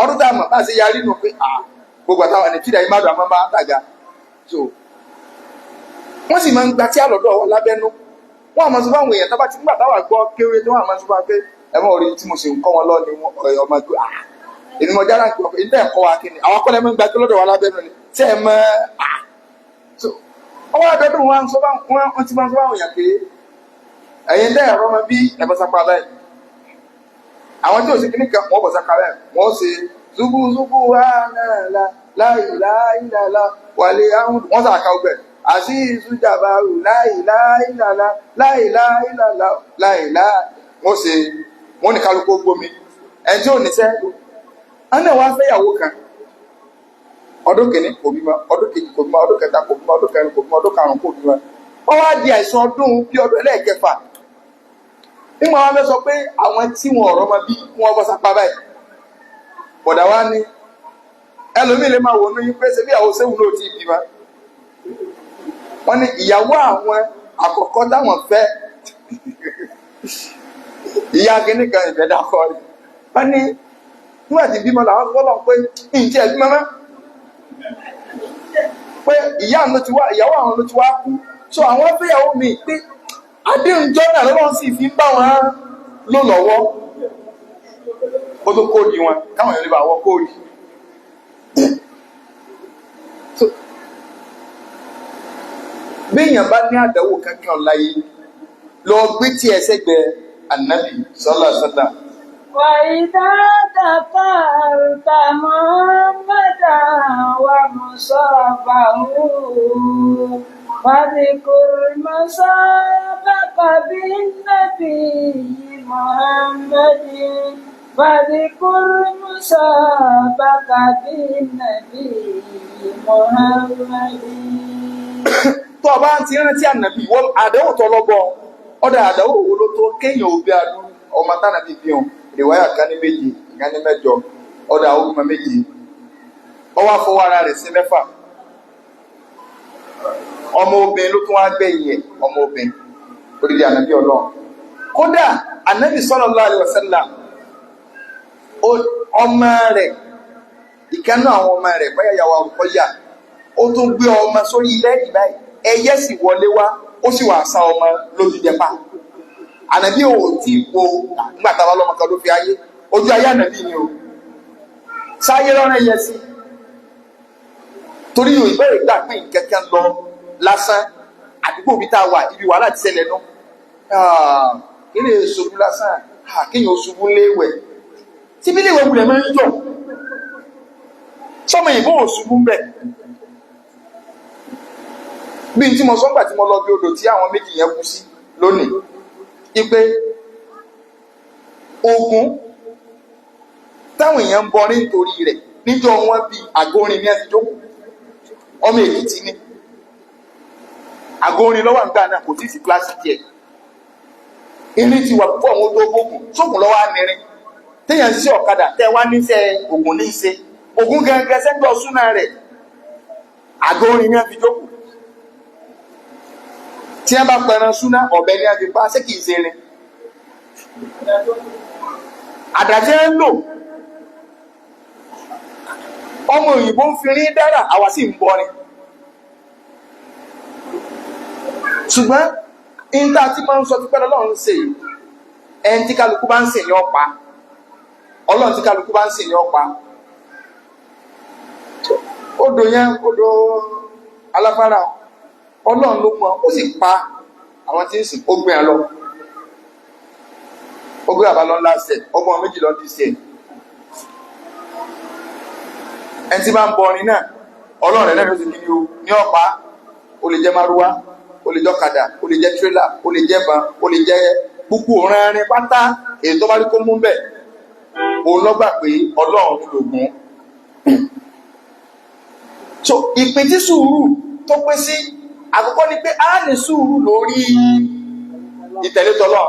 ọdún tá a mọ̀ bá ṣe yarí nù pé gbogbo àtàwọn ẹni kíra ìmọ̀ àmọ́ bá tàga so wọ́n sì máa ń gba tí àlọ́dọ̀ wọn lábẹ́nú wọ́n àmọ́ sọ fún àwọn èèyàn tábà tí nígbà táwà gbọ́ kéré tó wọ́n àmọ́ sọ fún wa pé ẹ̀mọ́ orí tí mo sì ń kọ́ wọn lọ ni ọmọ ẹgbẹ́ èmi mọ̀ jára ilé ẹ̀kọ́ wa kíni àwọn akọ́lẹ̀ mọ́ ń gba kí lọ́dọ̀ wa lábẹ́nú ni tẹ́ ẹ mọ́ so ọwọ́ àdọ́dún wọn ti máa ń sọ fún àwọn èèyàn pé ẹ̀yin dẹ́ ẹ̀rọ ọmọ bí ẹ̀bọ̀sápá báyìí àwọn tí ò sí kíní kan wọ́n bọ̀sápá báyìí wọ́n ṣe zuguzugu wa náà láìláìláìlá wàlé àwọn wọ́n sàkà ọgbẹ̀ àti ìsújàbáru láìláìláìlá láìláìláìlá láìlá wọ́n ṣe wọ́n ní kálukú gbómi ẹni tí ò níṣẹ́ ẹni wọ́n fẹ́yàwó kan ọdún kìíní kò bímọ ọdún kejì kò bímọ ọdún kẹta kò bímọ ọdún kẹrin kò bímọ ọdún karùn-ún kò bímọ wọ́n wá di àìsàn ọdún bí ọdún ẹlẹ́ẹ̀kẹfà nígbà wọn fẹ́ sọ pé àwọn tí wọn ọ̀rọ̀ máa bí wọn bọ́ sápá báyìí bọ̀dà wá ní ẹlòmíì lè máa wò ní pé ṣe bí àwọn séwù náà ti bímọ wọn ní ìyàwó àwọn àkọ́kọ́ táwọn fẹ́ ìyá kìíní kan ìfẹ́dá kọ rẹ̀ wọn ní nígbà tí bímọ làwọn fọlọ́ pé ìǹtí ẹ̀ bímọ mọ́ pé ìyàwó àwọn ló ti wá kú so àwọn fẹ́yàwó mi pé àdéhùn jọ́nà lọ́wọ́ sì fi bá wọn lò lọ́wọ́ ó tó kóòdì wọn káwọn èèyàn lè bá wọ́n kóòdì bí èèyàn bá ní àdánwò kankan láyé lọ gbé tí ẹ sẹ́gbẹ̀ẹ́ ànábì sọ́lá sọ́lá. wà ìdá dàpá àrùtàmọ́ mẹ́ta wà mùsọ̀fàhù. واذكر مسابق بالنبي محمد واذكر مسابق بالنبي محمد. tó o bá ti rántí ànàbí wọ́n àdéhùn tó lọ́gbọ́ ọ̀dà àdéhùn wo ló tó kéèyàn òbí adú ọmọ tánàbí bí wọn ìrìwáyà kan ní méjì ìkan ní mẹ́jọ ọ̀dà ọgbọ̀n méjì ọwọ́ àfọwọ́ ara rẹ̀ sí mẹ́fà ọmọ obìnrin ló tún wá gbẹ̀yìn ẹ̀ ọmọ obìnrin orílẹ̀ ànábì ọlọ́run kódà ànábì sallallahu alaihi wasallam ọmọ rẹ̀ ìkánú àwọn ọmọ rẹ̀ báyà yàwó àwòkọ́yà ó tún gbé ọmọ sórí ilẹ̀ ìbáyìí ẹyẹ sì wọlé wá ó sì wà sá ọmọ lójú jẹpa ànábì ò tí wo nígbà táwa lọ́mọ kan ló fi ayé ojú ayé ànábì ni o sáyé lọ́rọ̀ ẹyẹ sí torí ìbéèrè gbà pé nkẹ́kẹ́ lọ lásán àdúgbò bí tá a wà ibi wàhálà ti ṣẹlẹ̀ nú ilé ṣubú lásán kéèyàn ṣubú léwẹ̀ tí bí léwẹ̀ wulẹ̀ máa ń yọ̀ sọmọ ìbò ò ṣubú ń bẹ̀ bí n tí mo sọ́gbà tí mo lọ bí odò tí àwọn méjì yẹn kú sí lónìí ipe ogun táwọn èèyàn ń bọ nítorí rẹ̀ níjọ́ wọn bí àgórin ní ẹni jókòó ọmọ Èkìtì ní àgórin lọ́wọ́ àgbà náà kò tí sí plastic ẹ̀ irin ti wà púpọ̀ àwọn tó gbógun sókùn lọ́wọ́ ànírin téèyàn sí ọ̀kadà tẹ́ wá níṣẹ́ ògùn ní ṣe ògùn gẹ́gẹ́ sẹ́gbọ́ súnà rẹ̀ àgórin ní ẹni jókòó tí wọ́n bá pẹran súnà ọ̀bẹ ní ẹni pa ṣé kìí ṣe rin àdàjẹ́ ń lò ọmọ òyìnbó ń fi rí dára àwa sì ń bọrin ṣùgbọ́n ìta tí máa ń sọ pípẹ́ lọ́lọ́run ṣe ẹni tí kálukú bá ń sìn ní ọ̀pá ọlọ́run tí kálukú bá ń sìn ní ọ̀pá odò yẹn odò aláfárá ọlọ́run ló mọ̀ ó sì pa àwọn tí ń sìn ó gbé ẹ lọ ó gbé àbálọ́ ńlá ṣẹ ọgbọ́n méjì lọ́ọ́ di ṣẹ ẹni tí bá ń bọ ọrin náà ọlọ́run rẹ̀ lẹ́nu sí kí ní ọ̀pá ó lè jẹ́ márúwá ó lè jẹ́ ọ̀kadà, ó lè jẹ́ tírélà, ó lè jẹ́ ban, ó lè jẹ́ gbogbo ọ̀rìn pátá èyí tó bá rí kó mú bẹ̀ òun lọ́gbà pé Ọlọ́run ní lògùn. So ìpín tí sùúrù tó pé sí àkọ́kọ́ ni pé a ní sùúrù lórí ìtẹ̀lé tọ́lọ́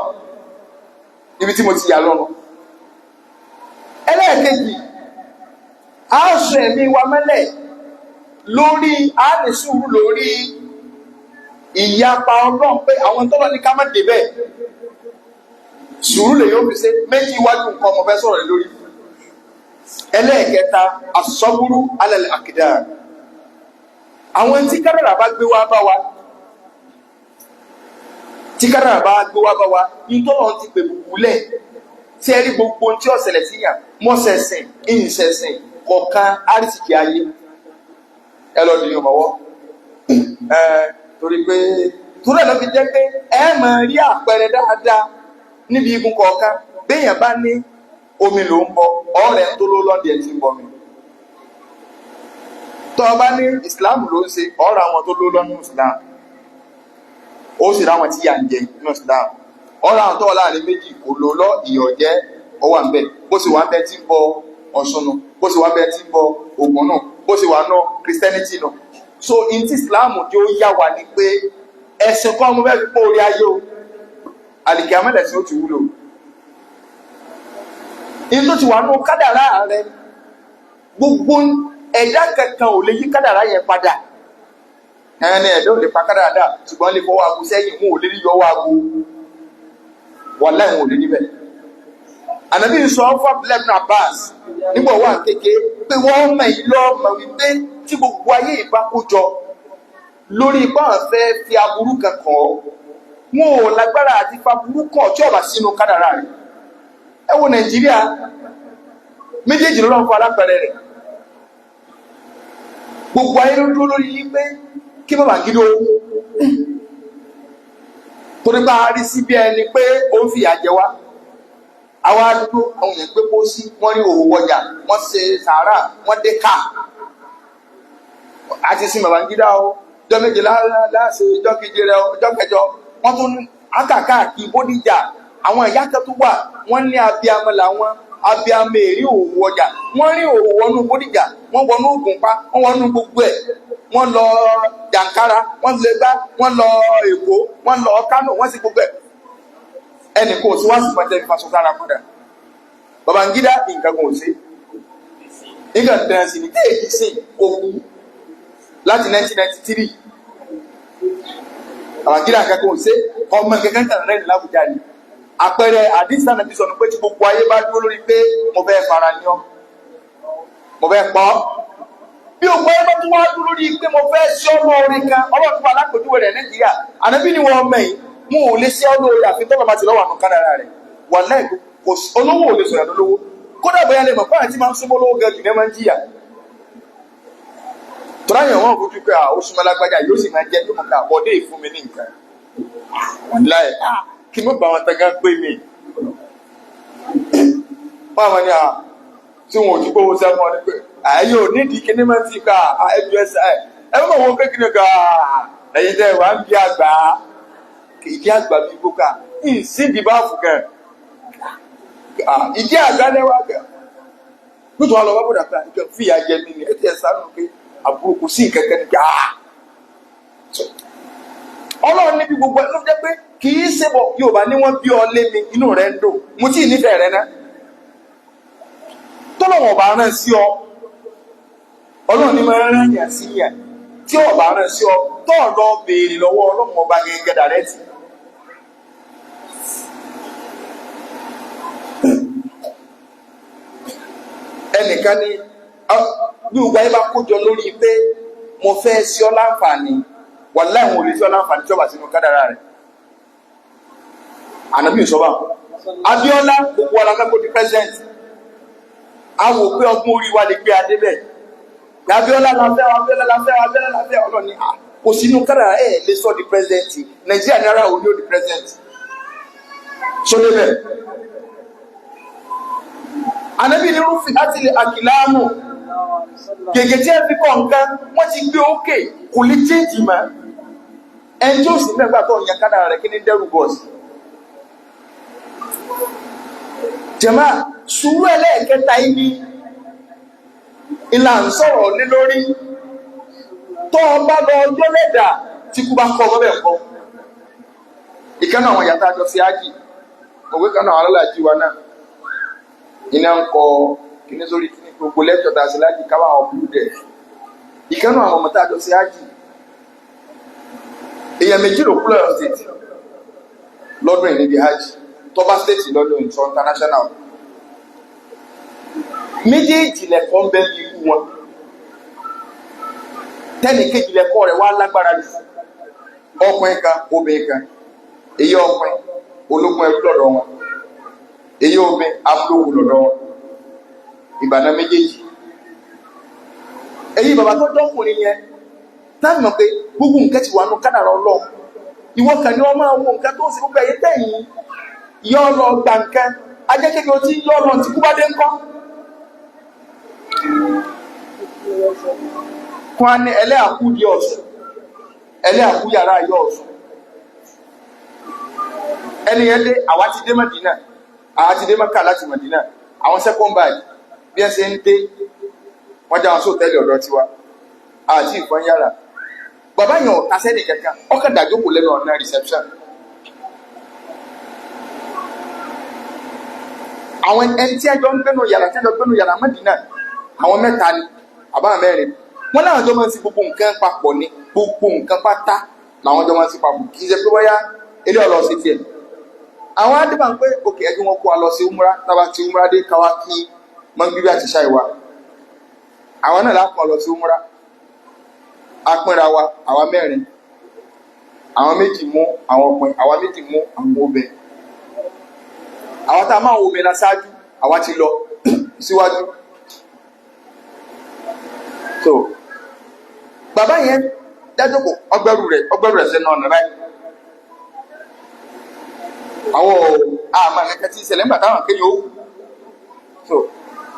ibi tí mo ti yà lọ́nà. Ẹlẹ́ẹ̀kejì a sọ ẹ̀mí wa mẹ́lẹ̀ lórí a ní sùúrù lórí ìyapa Ọlọ́run pé àwọn tọ́lọ́ ní ká má débẹ̀. Sùúrù lè yóò fi ṣe méjì iwájú nǹkan ọmọ fẹ́ sọ̀rọ̀ lórí. Ẹlẹ́ẹ̀kẹta asọ́búrú alẹ́ àkìdá. Àwọn tí kádàrá bá gbé wá bá wa ní tọ́lọ́ ti pè bùkúlẹ̀ tí ẹ rí gbogbo tí ó ṣẹlẹ̀ sí yàn mọ́sẹ̀sìn ìṣẹ̀sìn kọ̀ọ̀kan àrísìkì ayé ẹ lọ dìyàn mọ́wọ́ torí ẹ̀ lọ́ fi jẹ́ pé ẹ máa rí àpẹẹrẹ dáadáa níbi igun kọ̀ọ̀kan béèyàn bá ní omi ló ń bọ ọ̀rẹ́ tó ló lọ́dí ẹ̀ tí ń bọ mi tọ́ ọba ní Islam ló ń ṣe ọ̀rọ̀ àwọn tó ló lọ́nà Islam ó sì ráwọn tí yà ń jẹ nínú Islam ọ̀rọ̀ àwọn tó wà láàrin méjì kò ló lọ ìyọ̀jẹ́ ọwà ń bẹ bó sì wà ń bẹ tí ń bọ Ọ̀ṣun nù bó sì wà ń bẹ tí ń bọ Ògún nù bó sì wà náà Christianity nù. So in ti Islam tí ó yá wa ni pé ẹ̀sìn kan mo fẹ́ fi pọ́ orí ayé o àlìkí amẹ́lẹ̀sìn ó ti wúlò in tó ti wà nù kádàrá rẹ gbogbo ẹ̀dá kankan ò lè yí kádàrá yẹn padà ẹni ẹ̀dá ò lè pa kádàrá dà ṣùgbọ́n lè fọwọ́ aago sẹ́yìn wọn ò lè rí yọwọ́ aago wọ́n láì wọn ò lè níbẹ̀. Ànábì sọ fún Abdullahi ibn Abbas nígbà wà kékeré pé wọ́n mọ̀ yìí lọ mọ̀ wípé tí gbogbo ayé ìbá kó jọ lórí ipá àfẹ́ fi aburú kankan wọn ò lágbára àti faburú kan tí ọba sínú kádàrá rẹ̀. Ẹ wo Nàìjíríà méjèèjì ló lọ́n fún alápẹ̀rẹ̀ rẹ̀ gbogbo ayé ló dúró lórí yí pé kí Babangida owó torí bá a rí sí bí ẹni pé ó ń fìyà jẹ wá àwọn àdúgbò àwọn èèyàn gbé kó sí wọ́n rí òwò wọjà wọ́n ṣe sàárà wọ́n dé ká àti sin Babangida o ọjọ́ méje láàṣẹ ọjọ́ keje rẹ ọjọ́ kẹjọ wọ́n tún ákàkà kí Bódìjà àwọn ìyá kan tó wà wọ́n ní abiyamọ làwọn abiyamọ èrí òwò ọjà wọ́n rí òwò wọnú Bódìjà wọ́n wọnú Ògùnpa wọ́n wọnú gbogbo ẹ̀ wọ́n lọ Jàǹkárà wọ́n lè gbá wọ́n lọ Èkó wọ́n lọ Kánò wọ́n sì gbogbo ẹ̀ ẹnì kò sí wá sí pàtẹ́ ìfàṣọ sára padà Babangida nǹkan kò sí nǹkan tẹ̀rẹ̀ sí ní téèjì sí òkú láti 1993 Babangida nǹkan kò sí ọmọ kankan tẹ̀rẹ̀ rẹ̀ lábújá ni àpẹẹrẹ àdìsá náà ti sọnù pé tí gbogbo ayé bá dúró lórí pé mo fẹ́ fara ní ọ mo fẹ́ pọ́ bí ògbó ayé bá tún wá dúró lórí pé mo fẹ́ sí ọmọ orin kan ọlọ́run fún alákòjúwẹ̀ rẹ̀ Nàìjíríà ànábì ni wọ́n mẹ́yìn mo ò lè ṣe ọmọ orin àfi tọ́lọ́ bá ti lọ́wọ́ àánú kádàrá rẹ̀ wà láì olówó ò lè sọ̀rọ̀ lólówó kódà bóyá lè mọ̀ fáwọn tí máa ń súnmọ́ lówó gẹ̀ẹ́jù ní máa ń jìyà tọ́láyàn wọn fojú pé oṣù mọ́lágbájá yóò sì máa jẹ́ tó mọ̀ ká bọ́dé ìfún mi ní nǹkan láì kí ló bá wọn tẹ́gá pé mi fáwọn ní tí wọn ò tí gbówó sẹ́mọ́ ní pé ààyè ò nídìí kí ní máa ti ká ẹjọ́ ẹsẹ̀ ẹgbẹ́ wọn pé kí ní ká ẹ̀yìn tẹ́ wà ń bí àgbà ìdí àgbà bí gbóká ìsìndì bá fù kẹ́ ìdí àgbà lẹ́wà kẹ́ nítorí wọn lọ wọ́n bọ̀dà pé àdìkẹ́ fìyà jẹ mí ni ẹ ti ẹ̀ sánú pé àbúrò kò sí ìkẹ́kẹ́ ní ká Ọlọ́run níbi gbogbo ẹ̀ ló jẹ́ pé kì í ṣe bọ̀ Yorùbá ní wọ́n bí ọ lé mi inú rẹ̀ ń dùn mo tí ì nífẹ̀ẹ́ rẹ náà tọ́lọ́wọ̀n ọba rán sí ọ Ọlọ́run ní máa rán yàn sí yàn tí ọba rán sí ọ tọ́ lọ béèrè lọ́wọ́ Ọlọ́run ọba gẹ́gẹ́ dàrẹ́tì ẹnìkan ní bí gbogbo ayé bá kójọ lórí pé mo fẹ́ sí ọ láǹfààní wàláhì wọn ò lè sí ọ láǹfààní tí ọba sínú kádàrá rẹ̀ ànábì ìṣọ́bà Abíọ́lá gbogbo alákẹ́kọ̀ọ́ di president a wò pé ọgbọ́n orí wa lè gbé adé bẹ́ẹ̀ Abíọ́lá láfẹ́ ọlọ́ni kò sínú kádàrá ẹ̀ lè sọ di president Nàìjíríà ní ara ò ní ó di president sólé bẹ́ẹ̀ ànábì ní rúfì láti lè àkìláàmù gègé tí ẹ fi kọ̀ nǹkan wọ́n ti gbé òkè kò lè change mọ́ ẹni tí ó sì mẹ́gbà tó yan kádàrá rẹ̀ kí ní dẹ́rù bọ́ọ̀sì. jàmáà sùúrù ẹlẹ́ẹ̀kẹta yìí ni ìlà ń sọ̀rọ̀ lé lórí. tó o bá lọ ọjọ́ lẹ́dà tí kú bá kọ́ ọmọ bẹ́ẹ̀ kọ́. ìkànnì àwọn yàtọ̀ àjọ sí ájì òwe kan náà alálàájì wa náà iná ń kọ kíní sórí kíní gbogbo lẹ́tọ̀ tá a sì lájì káwá ọ̀bùrú dẹ̀. ìkànnì àwọn ọmọ tá a jọ sí ájì èèyàn méjì ló kú lọ́yọ̀ state lọ́dún yìí níbi hajj tọ́ba state lọ́dún yìí sọ international. méjèèjì lẹ́kọ̀ọ́ ń bẹ ní ikú wọn tẹ́nì kejì lẹ́kọ̀ọ́ rẹ̀ wá lágbára jù ọkùnrin kan obìnrin kan èyí ọkùnrin ológun ẹrú lọ́dọ̀ wọn èyí obìnrin abúlówó lọ́dọ̀ wọn ìbàdàn méjèèjì. èyí bàbá tó dọ́kùnrin yẹn táwọn mọ̀ pé gbogbo nǹkan ti wà nù kádàrá Ọlọ́run ìwọ kan ni wọ́n máa wo nǹkan tó ń ṣe gbogbo ẹ̀yẹ tẹ̀yìn yọ lọ gbà nǹkan ajẹ́kẹ́kẹ́ o ti yọ lọ tí kú bá dé ńkọ́. kún á ní ẹlẹ́àkú di Ọ̀ṣun ẹlẹ́àkú yàrá yọ Ọ̀ṣun. ẹni yẹn dé àwa ti dé Mẹ́dínà àwa ti dé Mẹ́kà láti Mẹ́dínà àwọn second bag bí ẹ ṣe ń dé wọ́n já wọn sóòtẹ́ẹ̀lì ọ̀dọ̀ tiwa àti ìfọ́n yàrá. bàbá yẹn ọ̀tá sẹ́ni kankan ọkàn dàjókòó lẹ́nu ọ̀nà reception. àwọn ẹni tí ẹjọ́ ń gbénu yàrá tí ẹjọ́ ń gbénu yàrá Mẹ́dínà àwọn mẹ́ta ni àbá mẹ́rin wọ́n láwọn ọjọ́ máa ń sí gbogbo nǹkan papọ̀ ní gbogbo nǹkan pátá làwọn ọjọ́ máa ń sí papọ̀ kì í ṣe pé wáyà ilé ọ̀lọ́ sí tiẹ̀. àwọn adébà ń pé òkè ẹbí wọn kó wa lọ sí umra tábà tí umra dé káwá kí mọ́ngírí àti ṣáìwá àwọn náà lápò lọ sí umra apínra wa àwa mẹ́rin àwọn méjì mú àwọn ọkùnrin àwa méjì mú àwọn obìnrin àwọn tá a máa wo omi láṣáájú àwa ti lọ síwájú. so bàbá yẹn dájọpọ ọgbẹrù rẹ̀ sẹ́nu ọ̀nà báyìí àwọn àmà kẹkẹ tí ìṣẹ̀lẹ̀ ńgbà táwọn kéèyàn ó wù. so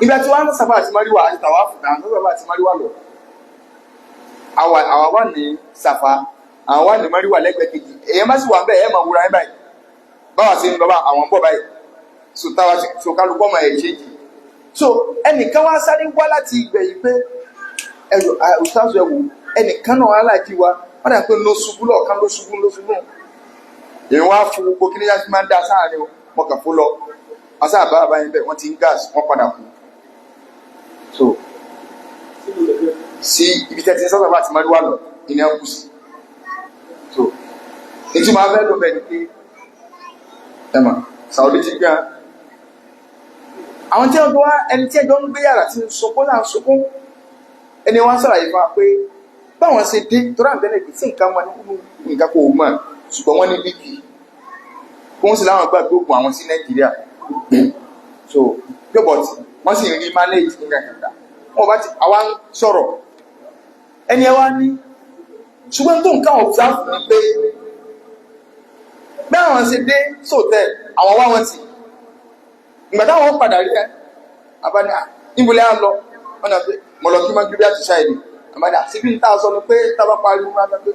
ìgbà tí wọn sábà àti mariwa àti tàwa fúnra àwọn sábà àti mariwa lọ àwa wà ní Sàfà àwọn wà ní mariwa lẹ́gbẹ̀ẹ́ kejì èèyàn bá sì wà bẹ́ẹ̀ ẹ máa wúra ẹ báyìí báwa sí ń lọ bá àwọn ń bọ̀ báyìí so táwa ti so kálukú ọmọ ẹ̀ ṣe jì. so ẹnìkan wá sáré wá láti ìgbẹ́ yìí pé ẹ̀rọ òṣìṣẹ́ ẹ̀wò ẹnìkan náà aláàjì wa wọ́n dà pé ló ṣubú lọ́ọ̀kan ló ṣubú èèyàn wá fún gbogbo kí ní yá fi máa ń dá sáàrin wọn kàn fún lọ wọn sáà bá àbáyé bẹ́ẹ̀ wọ́n ti ń gáàsì wọ́n padà kú. so sí ibi tẹ́tí sọ́sọ́ bá ti máa ń wà lọ ìní ẹ̀ kù sí. so ètí máa fẹ́ lọ bẹ́ẹ̀ ni pé ẹ̀mà Saudi ti gbà àwọn tí wọ́n wá ẹni tí ẹjọ́ ń gbé yàrá tí ń sọkún náà sọkún ẹni wọ́n sọ̀rọ̀ yìí fún wa pé báwọn ṣe dé torí àbẹ̀lẹ̀ kì í sí nǹkan wọn nínú nǹkan kò mọ̀ ṣùgbọ́n wọ́n ní bp kó wọ́n sì láwọn gbà gbogbo àwọn sí Nàìjíríà so gbẹ́bọ̀tì wọ́n sì rí manage nígbà kẹta wọ́n bá ti àwa ń sọ̀rọ̀ ẹni ẹ wá ní ṣùgbọ́n tó nǹkan observe ni pé bí àwọn ṣe dé sóòtẹ́ àwọn wá wọn tì ìgbà táwọn padà rí ẹ abáni níbolẹ́ á lọ wọn náà pé mo lọ kí máa gbé bí àti ṣáìdì àbádà síbí ní táwọn sọ ni pé tábà parí wọn náà pé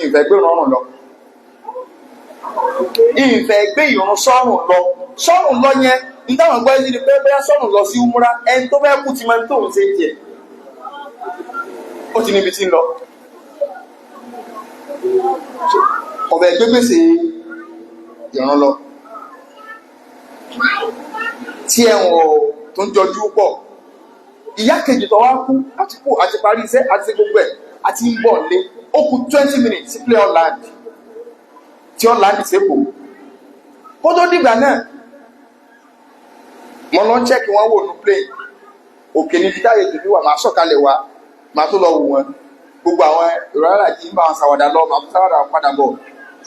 ìfẹ́ gbé ìrọ̀rùn lọ ìfẹ́ gbé ìrọ̀rùn sọ́rùn lọ yẹn ní táwọn gbọ́ ẹni pé bẹ́ẹ̀ sọ́rùn lọ sí umra ẹni tó fẹ́ kú ti máa ń tóun ṣe jẹ ó ti níbi tí ń lọ ọ̀bẹ gbégbèsè ìrànlọ́ lọ tí ẹ̀wọ̀n tó ń jọjú pọ̀ ìyá kejì tó wá kú àti parí iṣẹ́ àti gbogbo ẹ̀ àti ń bọ̀ lé ó kù 20 minutes sí play online tí online ṣèpò kó tó dìgbà náà mo lọ check wọn wò ní play òkè níbi táyé tòbí wà máa sọ̀kalẹ̀ wá máa tó lọ wù wọn gbogbo àwọn ìrọ̀lá kì í bá wọn ṣàwàdà lọ máa tó ṣàwàdà padà bọ̀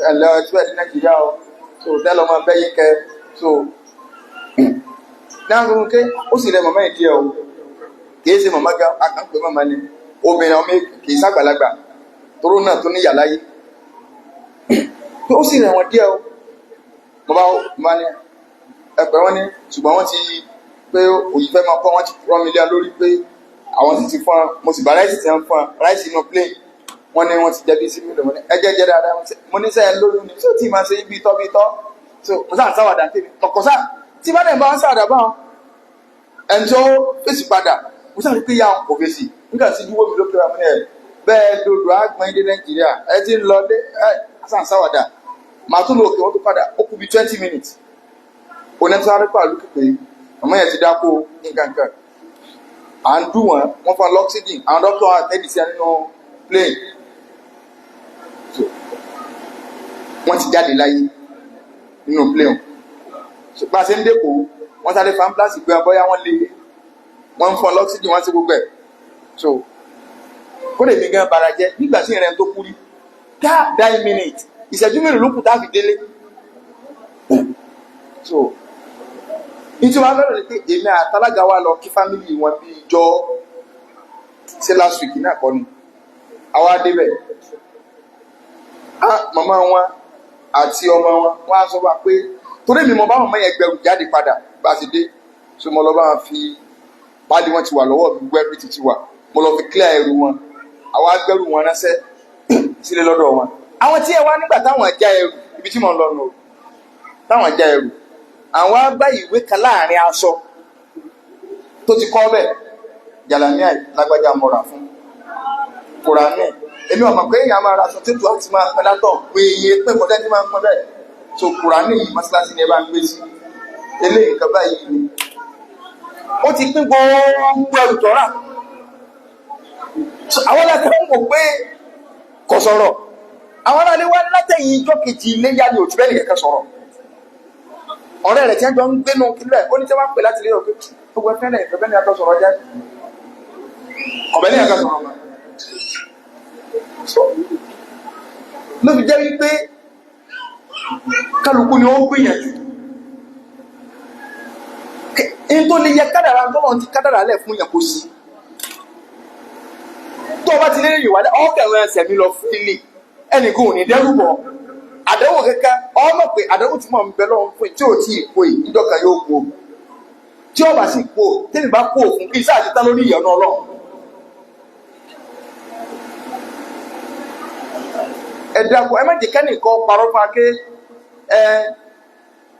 ẹ̀lẹ́ ẹ̀túwẹ̀ ní Nàìjíríà o so tẹ́lọ máa bẹ́ yín kẹ so náà gbogbo ké ó sì rẹ màmá ìdí ẹ o kìí ṣe màmá ga akànpé màmá ni obìnrin ọmọ kìí ṣàgbàlagbà toró náà tó ní yàrá yìí ó sì rẹ wọn díẹ̀ o mo bá ní ẹgbẹ́ wọn ní ṣùgbọ́n wọ́n ti pé òyìnbẹ́ máa kọ́ wọ́n ti rọ́ mi lé lórí pé àwọn sì ti fún wa mo sì bá ráìsì tí wọ́n fún wa ráìsì inú plane wọ́n ní wọ́n ti jẹ́ bí sí mílò wọ́n ní ẹjẹ́ jẹ́ dáadáa mo ní sẹ́yìn lórí ní tí ó ti máa ṣe ibi tọ́ so mo sáà ń sáwàdà tèmi kọ̀kọ̀sá tí bá dẹ̀ bá ń sáwàdà bá wọn ẹni tó fèsì padà mo sáà rí pé yà ń kò fèsì nígbà tí dúró mi lókè wọn ẹ bẹ́ẹ̀ dodo àgbọn ilé Nàìjíríà ẹ ti ń lọ dé ẹ sáà ń sáwàdà màá tún lò òkè wọn tó padà ó kú bí 20 minutes onẹ́tàrí pàlú kékeré ọmọ yẹn ti dákó nǹkan à ń dùn wọn fún lọ́ksídìn àwọn dókítà àtẹ́dìsí nínú plane wọ́n ti jáde láyé nínú plane ṣùgbọ́n àṣẹ ń dẹ́kọ̀ wọ́n sáré fanplasi gbé ọbọ̀yá wọ́n lé wọ́n fún lọ́ksídìn wọ́n sí gbogbo ẹ̀ so kó lè mi gan bara jẹ́ nígbà tí ìrìn tó kú rí 9 minutes ìṣẹ́jú mélòó ló kù tá a fi délé so nítorí wọn lọ́rọ̀ ní pé èmi àtàlágà wa lọ kí fámìlì wọn bí ìjọ ṣe last week náà kọ́ ni àwa débẹ̀ màmá wọn àti ọmọ wọn á sọ wá pé torí mi mo bá wọn mọ yẹn gbẹrù jáde padà bá a ti dé so mo lọ bá wọn fi páálí wọn ti wà lọ́wọ́ gbogbo ẹbí ti wà mo lọ fi clear ẹrù wọn àwa gbẹrù wọn ránṣẹ́ sílé lọ́dọ̀ wọn àwọn tí ẹ wá nígbà táwọn já ẹrù ibi tí mo ń lọ nù táwọn já ẹrù àwọn agbá ìwé kan láàrin aṣọ tó ti kọ́ bẹ́ẹ̀ jàlámíà lágbájá mọ́ra fún kùránì èmi ọmọ pé èèyàn máa ra aṣọ tí tó ti máa pẹ́ látọ̀ pé iye pé kọ́tẹ́ tí máa ń pọ́n bẹ́ẹ̀ so kùránì yìí mọ́sálásí ni ẹ bá ń gbé sí eléyìí nǹkan báyìí ni ó ti pín gbogbo ẹrù tọ́ra àwọn alákẹ́ ń wò pé kò sọ̀rọ̀ àwọn aláàlẹ́ wá látẹ̀yìn ìjọ kejì iléyà ni òtún bẹ́ẹ̀ nìkẹ́kẹ́ sọ̀rọ̀ ọ̀rẹ́ rẹ̀ tí wọ́n jọ ń gbénu kílẹ̀ ó ní tí wọ́n pè láti lé òkè gbogbo ẹ̀fẹ́lẹ̀ ìfẹ́fẹ́ ní akọ́ sọ̀rọ̀ jẹ́ ọ̀bẹ̀ ní akọ́ sọ̀rọ̀ ọmọ ló fi jẹ́ wípé kálukú ni ó ń gbìyànjú in tó lè yẹ kádàrà tọ́lọ̀ ti kádàrà lẹ̀ fún yẹn kó sí tó bá ti lé ìwádẹ́ ọ̀kẹ̀rẹ̀ ẹsẹ̀ mi lọ fún ilé ẹnìkan ò ní dẹ́rùbọ̀ àdánwò kẹ́kẹ́ ọmọ pé àdánwò tí mọ̀ ń bẹ lọ́wọ́ fún tí ò tí ì kó yìí níjọ́ka yóò kó tí ọba sì kó tẹ́lẹ̀ bá kó òfin kí sáà ti tá lórí ìyọ̀nà Ọlọ́run ẹ̀dàkọ̀ ẹ má jẹ́ kẹ́nìkan parọ́ fún aké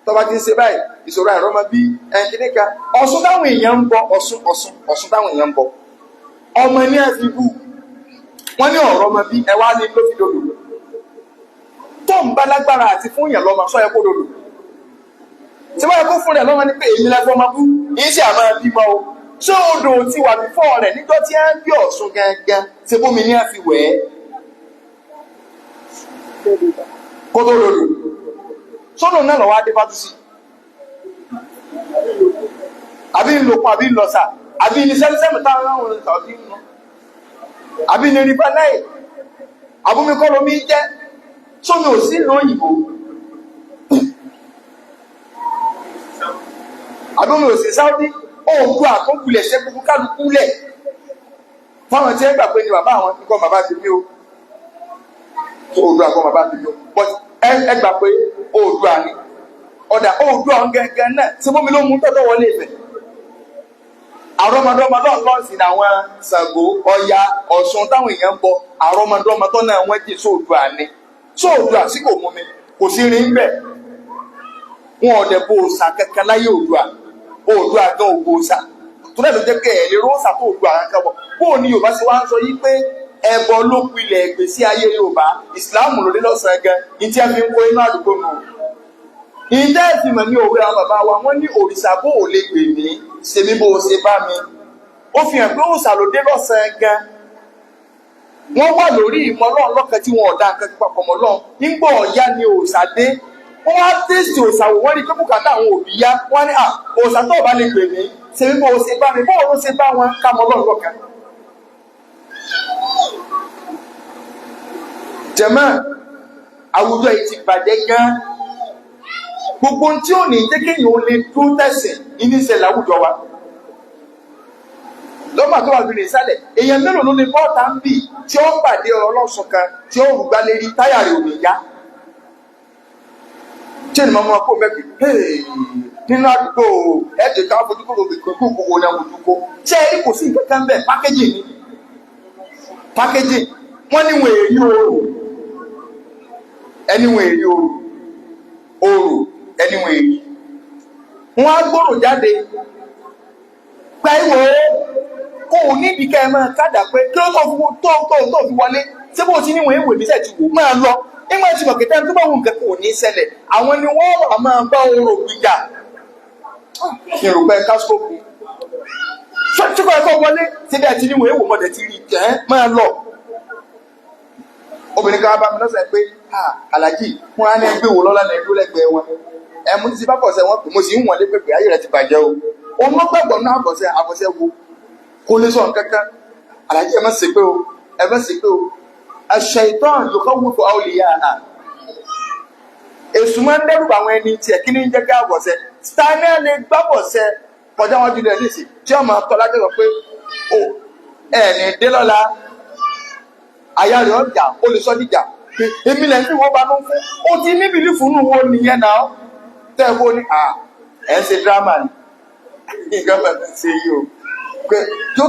tọba ti ń ṣe báyìí ìṣòro àìrọ́mọ bí kíníkà Ọ̀ṣun táwọn èèyàn ń bọ Ọ̀ṣun táwọn èèyàn ń bọ ọmọ ní ẹ̀fí bù wọ́n ní ọ̀rọ̀ ọmọ bí ẹwà ní ló fi dòdò tó ń bá lágbára àti fún èèyàn lọ́mọ sọ yẹ kó dòdò tí wọ́n yẹ kó fún rẹ̀ lọ́mọ ní pé èyí lẹ́fọ́ ọmọ bú yìí sì àmọ́ bímọ o ṣé odò ti wà bífọ́ rẹ̀ níjọ́ tí a ń bí Ọ̀ṣun gangan ṣe bómi ní àfi wẹ̀ ẹ́ kó tó dòdò sọ́dọ̀ náà lọ́wọ́ adé fátúsí àbí ń lòpọ̀ àbí ń lọ́sà àbí ní sẹ́mùsẹ́mù táwọn àwọn ìtàbí ń lọ àbí ní rí báláì àbúmikọ́ lomi jẹ́ sómi ò sí ìlú òyìnbó àbúmi ò sí Sáúdí òògùn àkókùlẹ̀ ṣe kúkú kálukúlẹ̀ fáwọn tí ẹ gbà pé ní bàbá àwọn nǹkan bàbá ti mí o òògùn àkọ́ bàbá ti mí o but ẹ gbà pé Oòduà ni ọ̀dà Oòduà gẹ́gẹ́ náà tí mọ́mi ló mú tọ́tọ́ wọlé Ifẹ̀ àrọ́mọdọ́mọdọ́ lọ́ọ̀sì ní àwọn Ṣàngó Ọya Ọ̀ṣun táwọn èèyàn ń bọ àrọ́mọdọ́mọdọ́ náà wọ́n jì sóòdùà ni sóòdùà sí kò mú mi kò sí rí ń bẹ̀ wọn ọ̀dẹ̀ bó òòṣà kankan láyé Oòduà gan ògbó òòṣà tó náà ló jẹ́ pé ẹ̀lẹ́ róòṣà tó Oòduà kankan bọ̀ bóò ni Yorùbá sì wá ń sọ yí pé ẹbọ ló pilẹ̀ ìgbésí ayé Yorùbá ìsìláàmù ló dé lọ́sàn-án gan ní tí a fi ń kó inú àdúgbò nù ìdá ìfìmọ̀ ní òwe àwọn bàbá wa wọ́n ní òrìṣà bó ò lè gbè mí ṣe mí bó o ṣe bá mi ó fi hàn pé òòṣà ló dé lọ́sàn-án gan wọ́n wà lórí ìmọ̀ Ọlọ́run lọ́kàn tí wọn ọ̀dà nǹkan papọ̀ mọ́ Ọlọ́run nígbà ọ̀yá ni òòṣà dé wọ́n wá tẹ́sì òòṣà wò wọ́n rí pé bùkátà àwọn òbí yá wọ́n ní òòṣà tó bá lè gbè mí ṣe mí bó o ṣe bá mi bó o ṣe bá wọn ká mọ́ Ọlọ́run lọ́kàn. jẹ̀mọ́ àwùjọ yìí ti bàjẹ́ gan gbogbo tí ò ní jẹ́ kéèyàn ó lè tó tẹ̀sìn ìníṣẹ́ láwùjọ wa lọ́mà tó wà lórí ìsàlẹ̀ èèyàn mélòó ló lè bọ́ọ̀tà ń bì tí ó ń pàdé ọlọ́sùn kan tí ó rùgbá lérí táyà rẹ̀ ò ní yá tí ènìyàn máa kó mẹ́bí nínú àdúgbò ẹ̀jẹ̀ ká fojú kó lóbi kó gbogbo ní àwùjọ kó tí ẹ kò sí nǹkan kan bẹ́ẹ̀ pákéjì wọ́n ní wọ́n èyí oòrùn ẹni wọ́n èyí oòrùn ẹni wọ́n èyí wọ́n á gbòòrò jáde gba ìwò kó o ní ìdíkẹ́ ẹ̀mọ́ kádà pé kí ó tó fi wọlé tí bó ti níwọ̀n èwò ìbísẹ̀ ti wò máa lọ nígbà tí mọ̀kẹ́tẹ́ tó bá wù nǹkan kò ní ṣẹlẹ̀ àwọn ni wọ́n wà máa bá orò gbìjà ìrùpẹ́ káskókù tí kò ẹ̀kọ́ wọlé tí bí àti níwọ̀n èwò mọ̀dẹ̀ ti rí jẹ́ máa lọ obìnrin kan bá mi lọ́sẹ̀ pé alájì wọn á ní ẹgbẹ́ wò lọ́lá ní ẹgbẹ́ lẹ́gbẹ̀ẹ́ wọn ẹ̀mú ti bá bọ̀ sẹ́ wọn pè mo sì ń wọlé pépè ayé rẹ̀ ti bàjẹ́ o òun ló gbàgbọ́ náà àbọ̀sẹ̀ wo kò lè sọ nǹkankan alájì ẹ má ṣe pé o ẹ má ṣe pé o aṣ-ṣaitan yukawwifu awliya'a èṣù máa ń dẹ́rù àwọn ẹni tiẹ̀ kí ní jẹ́ ká àbọ̀sẹ̀ stanley lè gbàbọ̀sẹ̀ kọjá wọn jùlọ nísì tí ọmọ tọ́lá jẹ́ pé o ẹ̀ẹ̀ni dé lọ́la àyà rẹ̀ ọjà ó lè sọ dìjà èmi lẹ́yìn tí wọ́n bá ló ń fún ó ti ní bìlífù nù wọn nìyẹn náà tẹ́ ẹ kó ní ẹ̀ ń ṣe dírámà ni nǹkan bẹ̀rẹ̀ ń ṣe yìí o pé yóò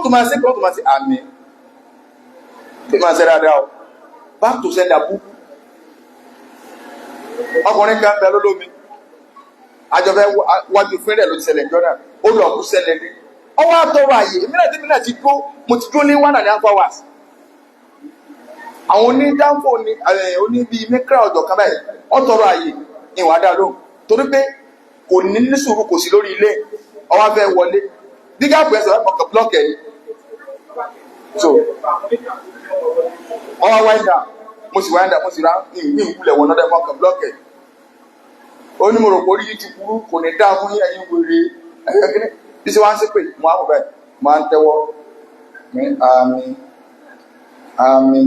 tún máa ṣe àmì tí máa ṣe dáadáa o back to sender book ọkùnrin kan bẹ lólómi àjọfẹ́ wájú fún rẹ̀ ló ti ṣẹlẹ̀ jọ náà ó lọ kú ṣẹlẹ̀ ní ọwọ́ àtọrọ àyè èmi náà ti dúró mo ti dúró ní 1.5 hours àwọn onídàáfò oní bíi mẹ́kàrà ọ̀dọ̀ kan báyìí wọ́n tọrọ àyè ìwà dá lóhùn torí pé kò ní ní sùúrù kò sí lórí ilé ọwọ́ fẹ́ wọlé dígá pẹ̀sẹ̀ wọ́n kọ̀ blọ́ọ̀kì ẹ̀yìn so ọwọ́ wáyé mo sì rá ní ìwúlẹ̀ wọn lọ́dẹ̀ mọ́ kọ̀ blọ́ọ̀kì ó ní mo rò pé orí yìí ti burú kò ní dá fún ẹ̀yin wèrè ẹ̀yẹ́gẹ́rẹ́ bí sí wá ń sí pé mo á mọ̀ bẹ́ẹ̀ mo á ń tẹ́wọ́ ní àmín àmín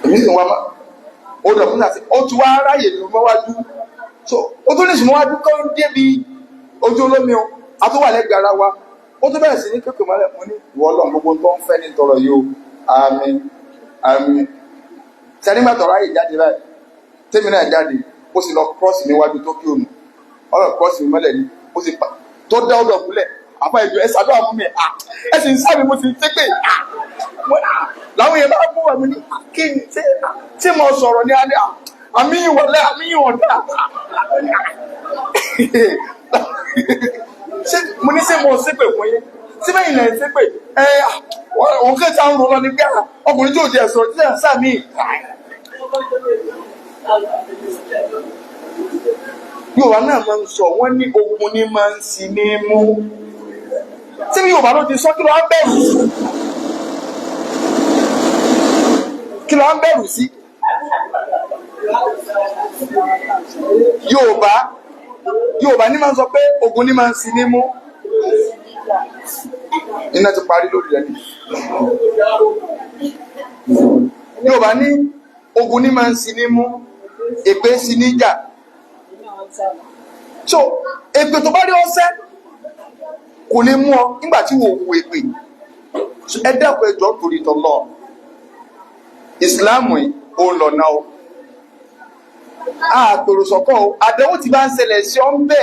èmi sì wá máa ó dọ̀ fún àti ó ti wá ráyè ló mọ́wájú so ó tó lè sùn mọ́wájú kọ́ ń débi ojú olómi o a tó wà lẹ́gbẹ̀ẹ́ ara wa ó tó bẹ̀rẹ̀ sí ní kéèkè mọ́lẹ̀ fún ní ìwọ Ọlọ́run gbogbo tó ń fẹ́ ní tọrọ yìí o àmín àmín sẹ́nígbà tọrọ ayé jáde báyìí tèmi náà jáde ó sì lọ kírọ́ọ̀sì níwájú tó kí òun ọ̀rọ̀ kírọ́ọ̀sì mi mọ́lẹ̀ ni ó sì tó dá ọ̀dọ̀ múlẹ̀ àbá ìjọ ẹ ṣàdúrà fún mi ẹ sì ń sábì mo sì ń tẹ́pẹ́ làwọn èèyàn bá bú wa mi ní kí ni tí mo sọ̀rọ̀ ní alẹ́ àmìyàn wọlé àmìyàn ọ̀dà mo ní ṣé mo ṣépè fún yín tí bẹ́ẹ̀ ilẹ̀ ṣépè òun kẹ́ ta ń rọ lọ ní bí ọkùnrin tí ò jẹ́ sọ̀rọ̀ tí ẹ̀ ń sàmì Yorùbá náà máa ń sọ wọ́n ní ogun ní máa ń si ní mú tí bí Yorùbá ló ti sọ kí ló wá bẹ̀rù kí ló wá bẹ̀rù sí Yorùbá ní máa ń sọ pé ogun ní máa ń si ní mú iná ti parí lórí rẹ̀ Yorùbá ní ogun ní máa ń si ní mú èpè sí ní jà so èpè tó bá rí ọsẹ kò lè mú ọ nígbà tí wò wò èpè ẹ dẹ́kun ẹjọ́ torí tọlọ ìsìláàmù ò lọ náà o àpèrò sọkọ o àdéhùn tí bá ń ṣẹlẹ̀ sí ọ ń bẹ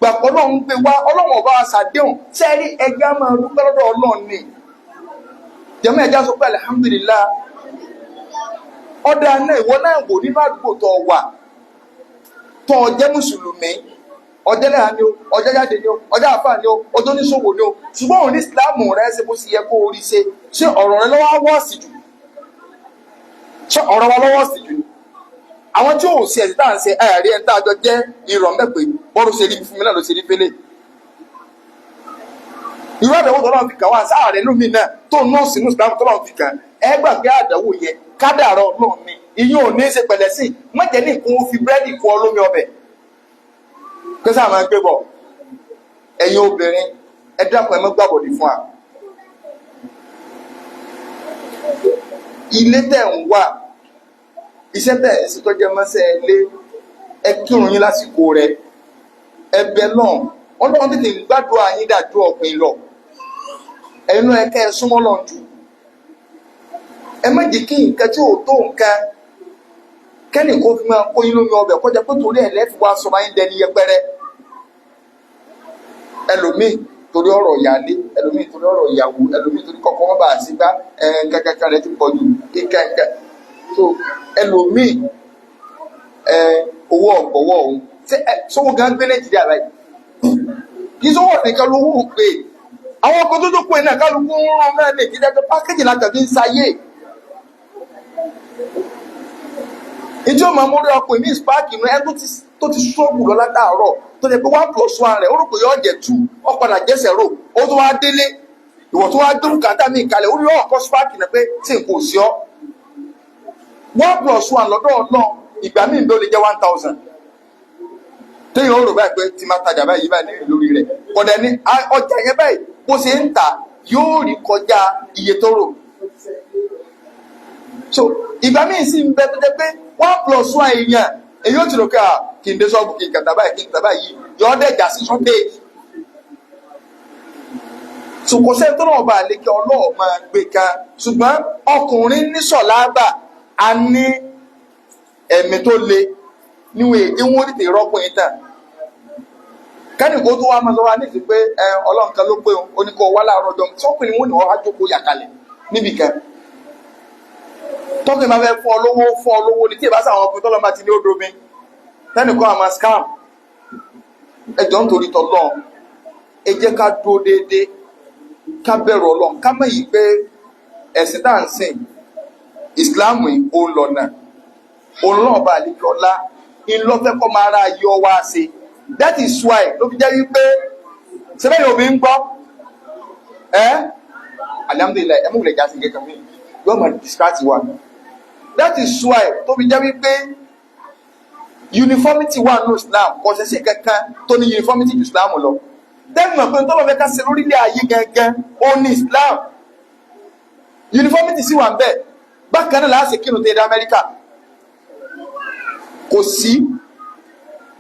gbàgbọ́ náà ń gbé wá Ọlọ́run ọba àṣàdéhùn sẹ́rí ẹgbẹ́ máa dúpẹ́ lọ́dọ̀ Ọlọ́run ni jẹ́mọ́ ẹja sọ pé alihamudulilá ọ̀dà náà ìwọ náà wò nínú àdúgbò tó wà tó jẹ́ mùsùlùmí ọjọ́ náà ni ó ọjọ́ jáde ni ó ọjọ́ àfà ni ó ọjọ́ oníṣòwò ni ó ṣùgbọ́n òun ní ìsìláàmù rẹ̀ ṣe bó ṣe yẹ kó orí ṣe ṣé ọ̀rọ̀ rẹ lọ́wọ́ wọ́ sí jù ṣé ọ̀rọ̀ wa lọ́wọ́ sí jù ni àwọn tí ò ṣe ẹ̀sìn tá à ń ṣe ẹ̀rí ẹ̀ ń tàjọ jẹ́ ìrọ̀ mẹ́pẹ́ bọ́ọ̀rù ṣe rí fún mi náà ló ṣe rí fẹ́lẹ̀ irú àdánwò tó lọ́wọ́ fi kàn wá sáà rẹ̀ lómi náà tó nọ́ọ̀sì ní ìsìláàmù tó lọ́wọ́ fi kàn ẹ gbàgbé àdánwò yẹ kádàrá Ọlọ́run ni ìyẹn ò ní í ṣe pẹ̀lẹ́ sí mọ̀jẹ̀ ní ìkún fi búrẹ́dì fún olómi ọbẹ̀ kí sáà máa gbé bọ̀ ẹ̀yin obìnrin ẹ dákun ẹ má gbàbọ̀dì fún wa ilé tẹ̀ ń wà iṣẹ́ tẹ̀ ẹ̀ sì tọ́jẹ́ mọ́sẹ̀ ilé ẹ kírun yín lásìkò rẹ̀ ẹ bẹ náà Ọlọ́run tètè ń gbàdúrà yín dájú ọ̀pìn lọ ẹ̀yin náà ẹ kẹ́ ẹ súnmọ́ lọ́n jù ẹ má jẹ́ kí nǹkan tí ò tó nǹkan kẹ́nì kó fi máa kó inú mi ọbẹ̀ kọjá pé torí ẹ̀ lẹ́fì wá sọ máa ń dẹni yẹpẹrẹ ẹlòmíì torí ọ̀rọ̀ ìyálé, ẹlòmíì torí ọ̀rọ̀ ìyàwó, ẹlòmíì torí kọ́kọ́ wọn bá sí gbá kankan rẹ ti pọ̀ jù kíkẹ́kẹ́. So ẹlòmíì owó ọ̀gbọ̀wọ́ òun sówó gan gbé Nàìjíríà báyìí kì í sówó nìkan ló wù pé àwọn ọkọ̀ tó dókòó iná kálukú ń rán mẹ́rin Nàìjíríà tó pákéjì látàbí ń sáyé. ìjọ máa múrí ọkọ̀ ní ìspáàkì inú ẹ tó ti ṣọ́ọ̀bù lọ látàárọ̀ tó jẹ́ pé 1+1 rẹ̀ ó rò pé yóò jẹ́ 2 ó padà jẹ́sẹ̀ rò ó tó wá délé ìwọ̀n tó wá gbérù kàtà mí ìkàlẹ̀ ó rí ọkọ̀ spáàkì náà pé tí n kò sí ọ 1+1 lọ́dọ̀ náà ìgbà míì ló lè jẹ́ 1000 téèyàn ó rò báyìí pé tí máa tajà báyìí báyìí lórí rẹ̀ kọ̀dẹ̀ ní ọjà yẹn báyìí bó ṣe ń tà yóò rí kọjá iye tó rò. So ìgbà míì sì ń bẹ tó jẹ́ pé 1+1 èèyàn èyí ó ti rò ká kí n dé sọ́ọ̀bù kí n kàtà báyìí yọ ọ́ dẹ̀jà sí Sunday. So kò sẹ́ni tó náà bá lékè ọlọ́ọ̀ máa gbé ká ṣùgbọ́n ọkùnrin ní sọ̀láàbà a ní ẹ̀mí tó le níwọ̀n èdè wọn tètè rọ́pò yín tàn. Kẹ́ni kó tó wá máa sọ wá ní ìsìn pé Ọlọ́run kan ló pé ó ní kó wá láàárọ̀ ọjọ́ sọ́kùnrin wọn ni wọ́n wá jókòó yà kalẹ̀ níbì kan. Tọ́kùnrin máa fẹ́ fún ọ lówó ní tí ìbá sáwọn ọkùnrin tọ́lọ́ máa ti ní odò mi. Kẹ́ni kó àmà scam. Ẹjọ́ nítorí tọ́lọ́ ẹ jẹ́ ká dúró déédéé ká bẹ̀rù Ọlọ́run ká mọ̀ yìí pé ẹ̀sìn tá à ń sìn ìsìláàmù òun lọ́nà òun náà bá àlejò ọlá ìlọ́fẹ́ kọ́ máa ra yọ wá sí. That is why ló fi jẹ́ wípé sẹ́fẹ́ yóò bí ń gbọ́ alhamdulillah ẹ̀mú ìlẹ̀ jásí gẹ́gẹ́ mi yóò máa distract wa. That is why tó fi jẹ́ wípé uniformity wà ní Islam kò ṣẹ̀ṣẹ̀ kankan tó ní uniformity ju Islam lọ. Tẹ́gbọ̀n pé tọ́lọ́ fẹ́ ká ṣe lórílẹ̀ ayé gẹ́gẹ́ ó ní Islam uniformity sì wà ń bẹ̀. Bákan náà láti kírun tẹ́ dé Amẹ́ríkà kò sí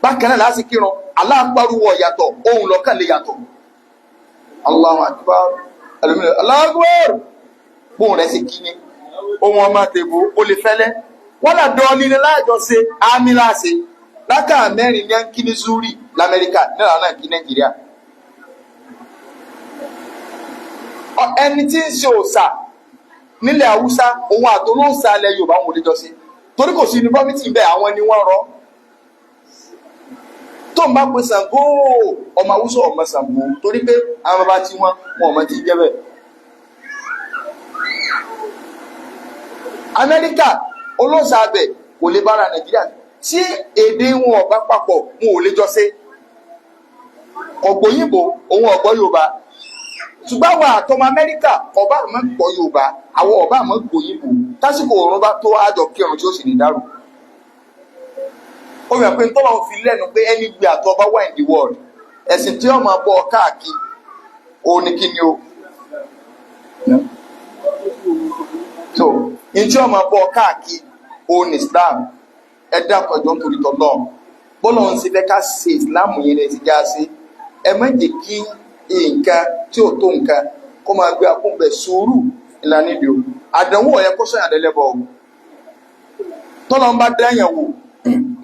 bákan náà láti kírun aláàpárúwọ̀ yàtọ̀ ohun lọ́kàn lè yàtọ̀. Allahu Akbar Allahu Akbar bóun rẹ̀ sì kí ni ohun ọmọ tèbó ó lè fẹ́lẹ́ wọ́n là dán nílé láàjọ ṣe àmì láṣẹ lákà mẹ́rin ní kí ní Zuri l'Amẹ́ríkà náà náà kí Nàìjíríà. Ẹni tí ń ṣe òòṣà nílẹ̀ Haúsá òun àtolóòṣà ilẹ̀ Yorùbá wọn ò lè jọ sí torí kò sí uniformity ń bẹ àwọn ni wọ́n rọ. Tó ń bá pe Ṣàngó ọmọ Haúsá ọmọ Ṣàngó torí pé àwọn bàbá tí wọn ọmọ tí jẹ́ bẹ́ẹ̀. Amẹ́ríkà olóòṣà abẹ kò lè bára Nàìjíríà tí èdè wọn ọba papọ̀ wọn ò lè jọ sí. Ọ̀gbọ́yìnbó òun ọ̀gbọ́ Yorùbá ṣùgbọ́n àwọn àtọmọ Amẹ́ríkà ọba àmọ́ gbọ́ Yorùbá àwọn ọba àmọ́ gbòyìnbó tásìkò òrùn bá tó àjọ kírun tí ó sì ní dárò. Ó yẹ pé tọ́lọ́ fi lẹ́nu pé ẹni gbé àtọ́ ọba wà in the world ẹ̀sìn tí ọmọ bọ́ káàkiri òun ni kí ni o. So ní tí ọmọ bọ́ káàkiri òun ni Islam ẹ dákọ̀ ẹjọ́ nítorí tọ́lọ́ bọ́lá ń ṣe fẹ́ ká ṣe Islam yẹn lè ti já sí ẹ má jẹ́ kí nǹkan tí ò tó nǹkan kó máa gbé akúnbẹ̀ sùúrù ìlànà ìdí o àdánwò ọ̀yẹ́ kó sọ̀yàn àdẹ́lẹ́bọ̀ o tọ́lọ́ ń bá dáyàn wò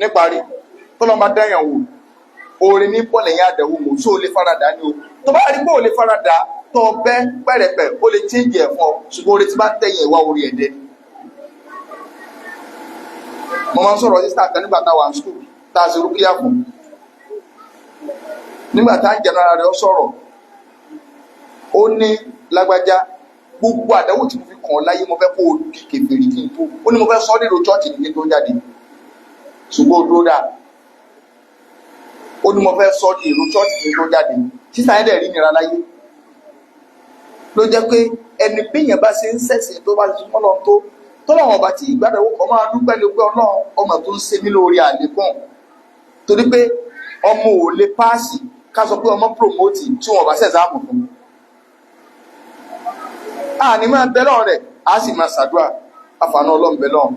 níparí tọ́lọ́ ń bá dáyàn wò orin ní pọ̀ lẹ́yìn àdánwò mò tó o lè faradà ni o tó bá rí pé o lè faradà tó o bẹ́ pẹ̀rẹ̀pẹ̀ o lè change ẹ̀ fún ọ ṣùgbọ́n orin tí bá tẹ̀yìn ìwà orí ẹ̀dẹ́ ni. Mo máa ń sọ̀rọ̀ sísá kan nígbà táwa ní skul tá a ṣe rúkìá fún nígbà tá a ń jẹun ara rẹ̀ ọ sọ̀rọ̀ ó ní lágbájá gbogbo àdáwò tí mo fi kàn láyé mo fẹ́ kó o di kèfèrí kí n tó ó ní mo fẹ́ sọ nílò chọ́ọ̀chì ní tó jáde ṣùgbọ́n ó dúró dáa ó ní mo fẹ́ sọ ní èrò chọ́ọ̀chì ní tó jáde sísá yẹn dẹ̀ rí nira láyé ló jẹ́ pé ẹni bíyàn bá ṣe ń ṣẹ̀sìn tó bá ṣe mọ́lọ́ tó tọ́lọ́wọ́n ọba tí ìgbàdàwó kan máa dúpẹ́ lé pé Ọlọ́run ọmọ tó ń ṣe mí lórí àlékún torí pé ọmọ ò lè páàsì ká sọ pé ọmọ promote tí wọn bá ṣẹ̀sáàmù fún un. Àní máa bẹ lọ́rùn rẹ̀ á sì máa ṣàdúrà àfààní Ọlọ́run bẹ lọ́rùn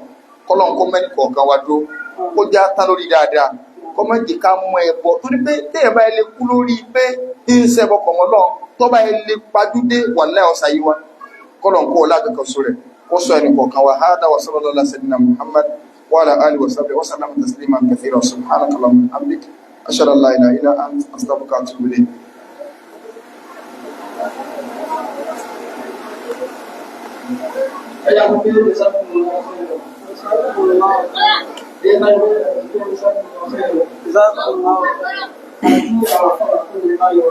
kọ́lọ́run kó mẹ́rin kọ̀ọ̀kan wá dúró kó já tán lórí dáadáa kó má jẹ́ ká mọ ẹbọ torí pé téèyàn bá lè kú lórí pé ń ṣẹbọ pọ̀ mọ́ Ọlọ́run tó bá lè pajúdé wàláhì ọ̀sà yìí wá kọ́lọ́run kó ọlá kankan sórí rẹ̀ kó sọ ẹnì kọ̀ọ̀kan wá hádà wa sallallahu ala sayyidina Muhammad wa ala alihi wa sahbihi wa sallam tasliman kathira subhanaka allahumma wa bihamdik ashhadu an la ilaha illa anta astaghfiruka wa atubu ilayk. Ayah mungkin bisa menguasai. Dia tahu mungkin bisa menguasai. Bisa menguasai. Nanti kalau aku lebih tahu.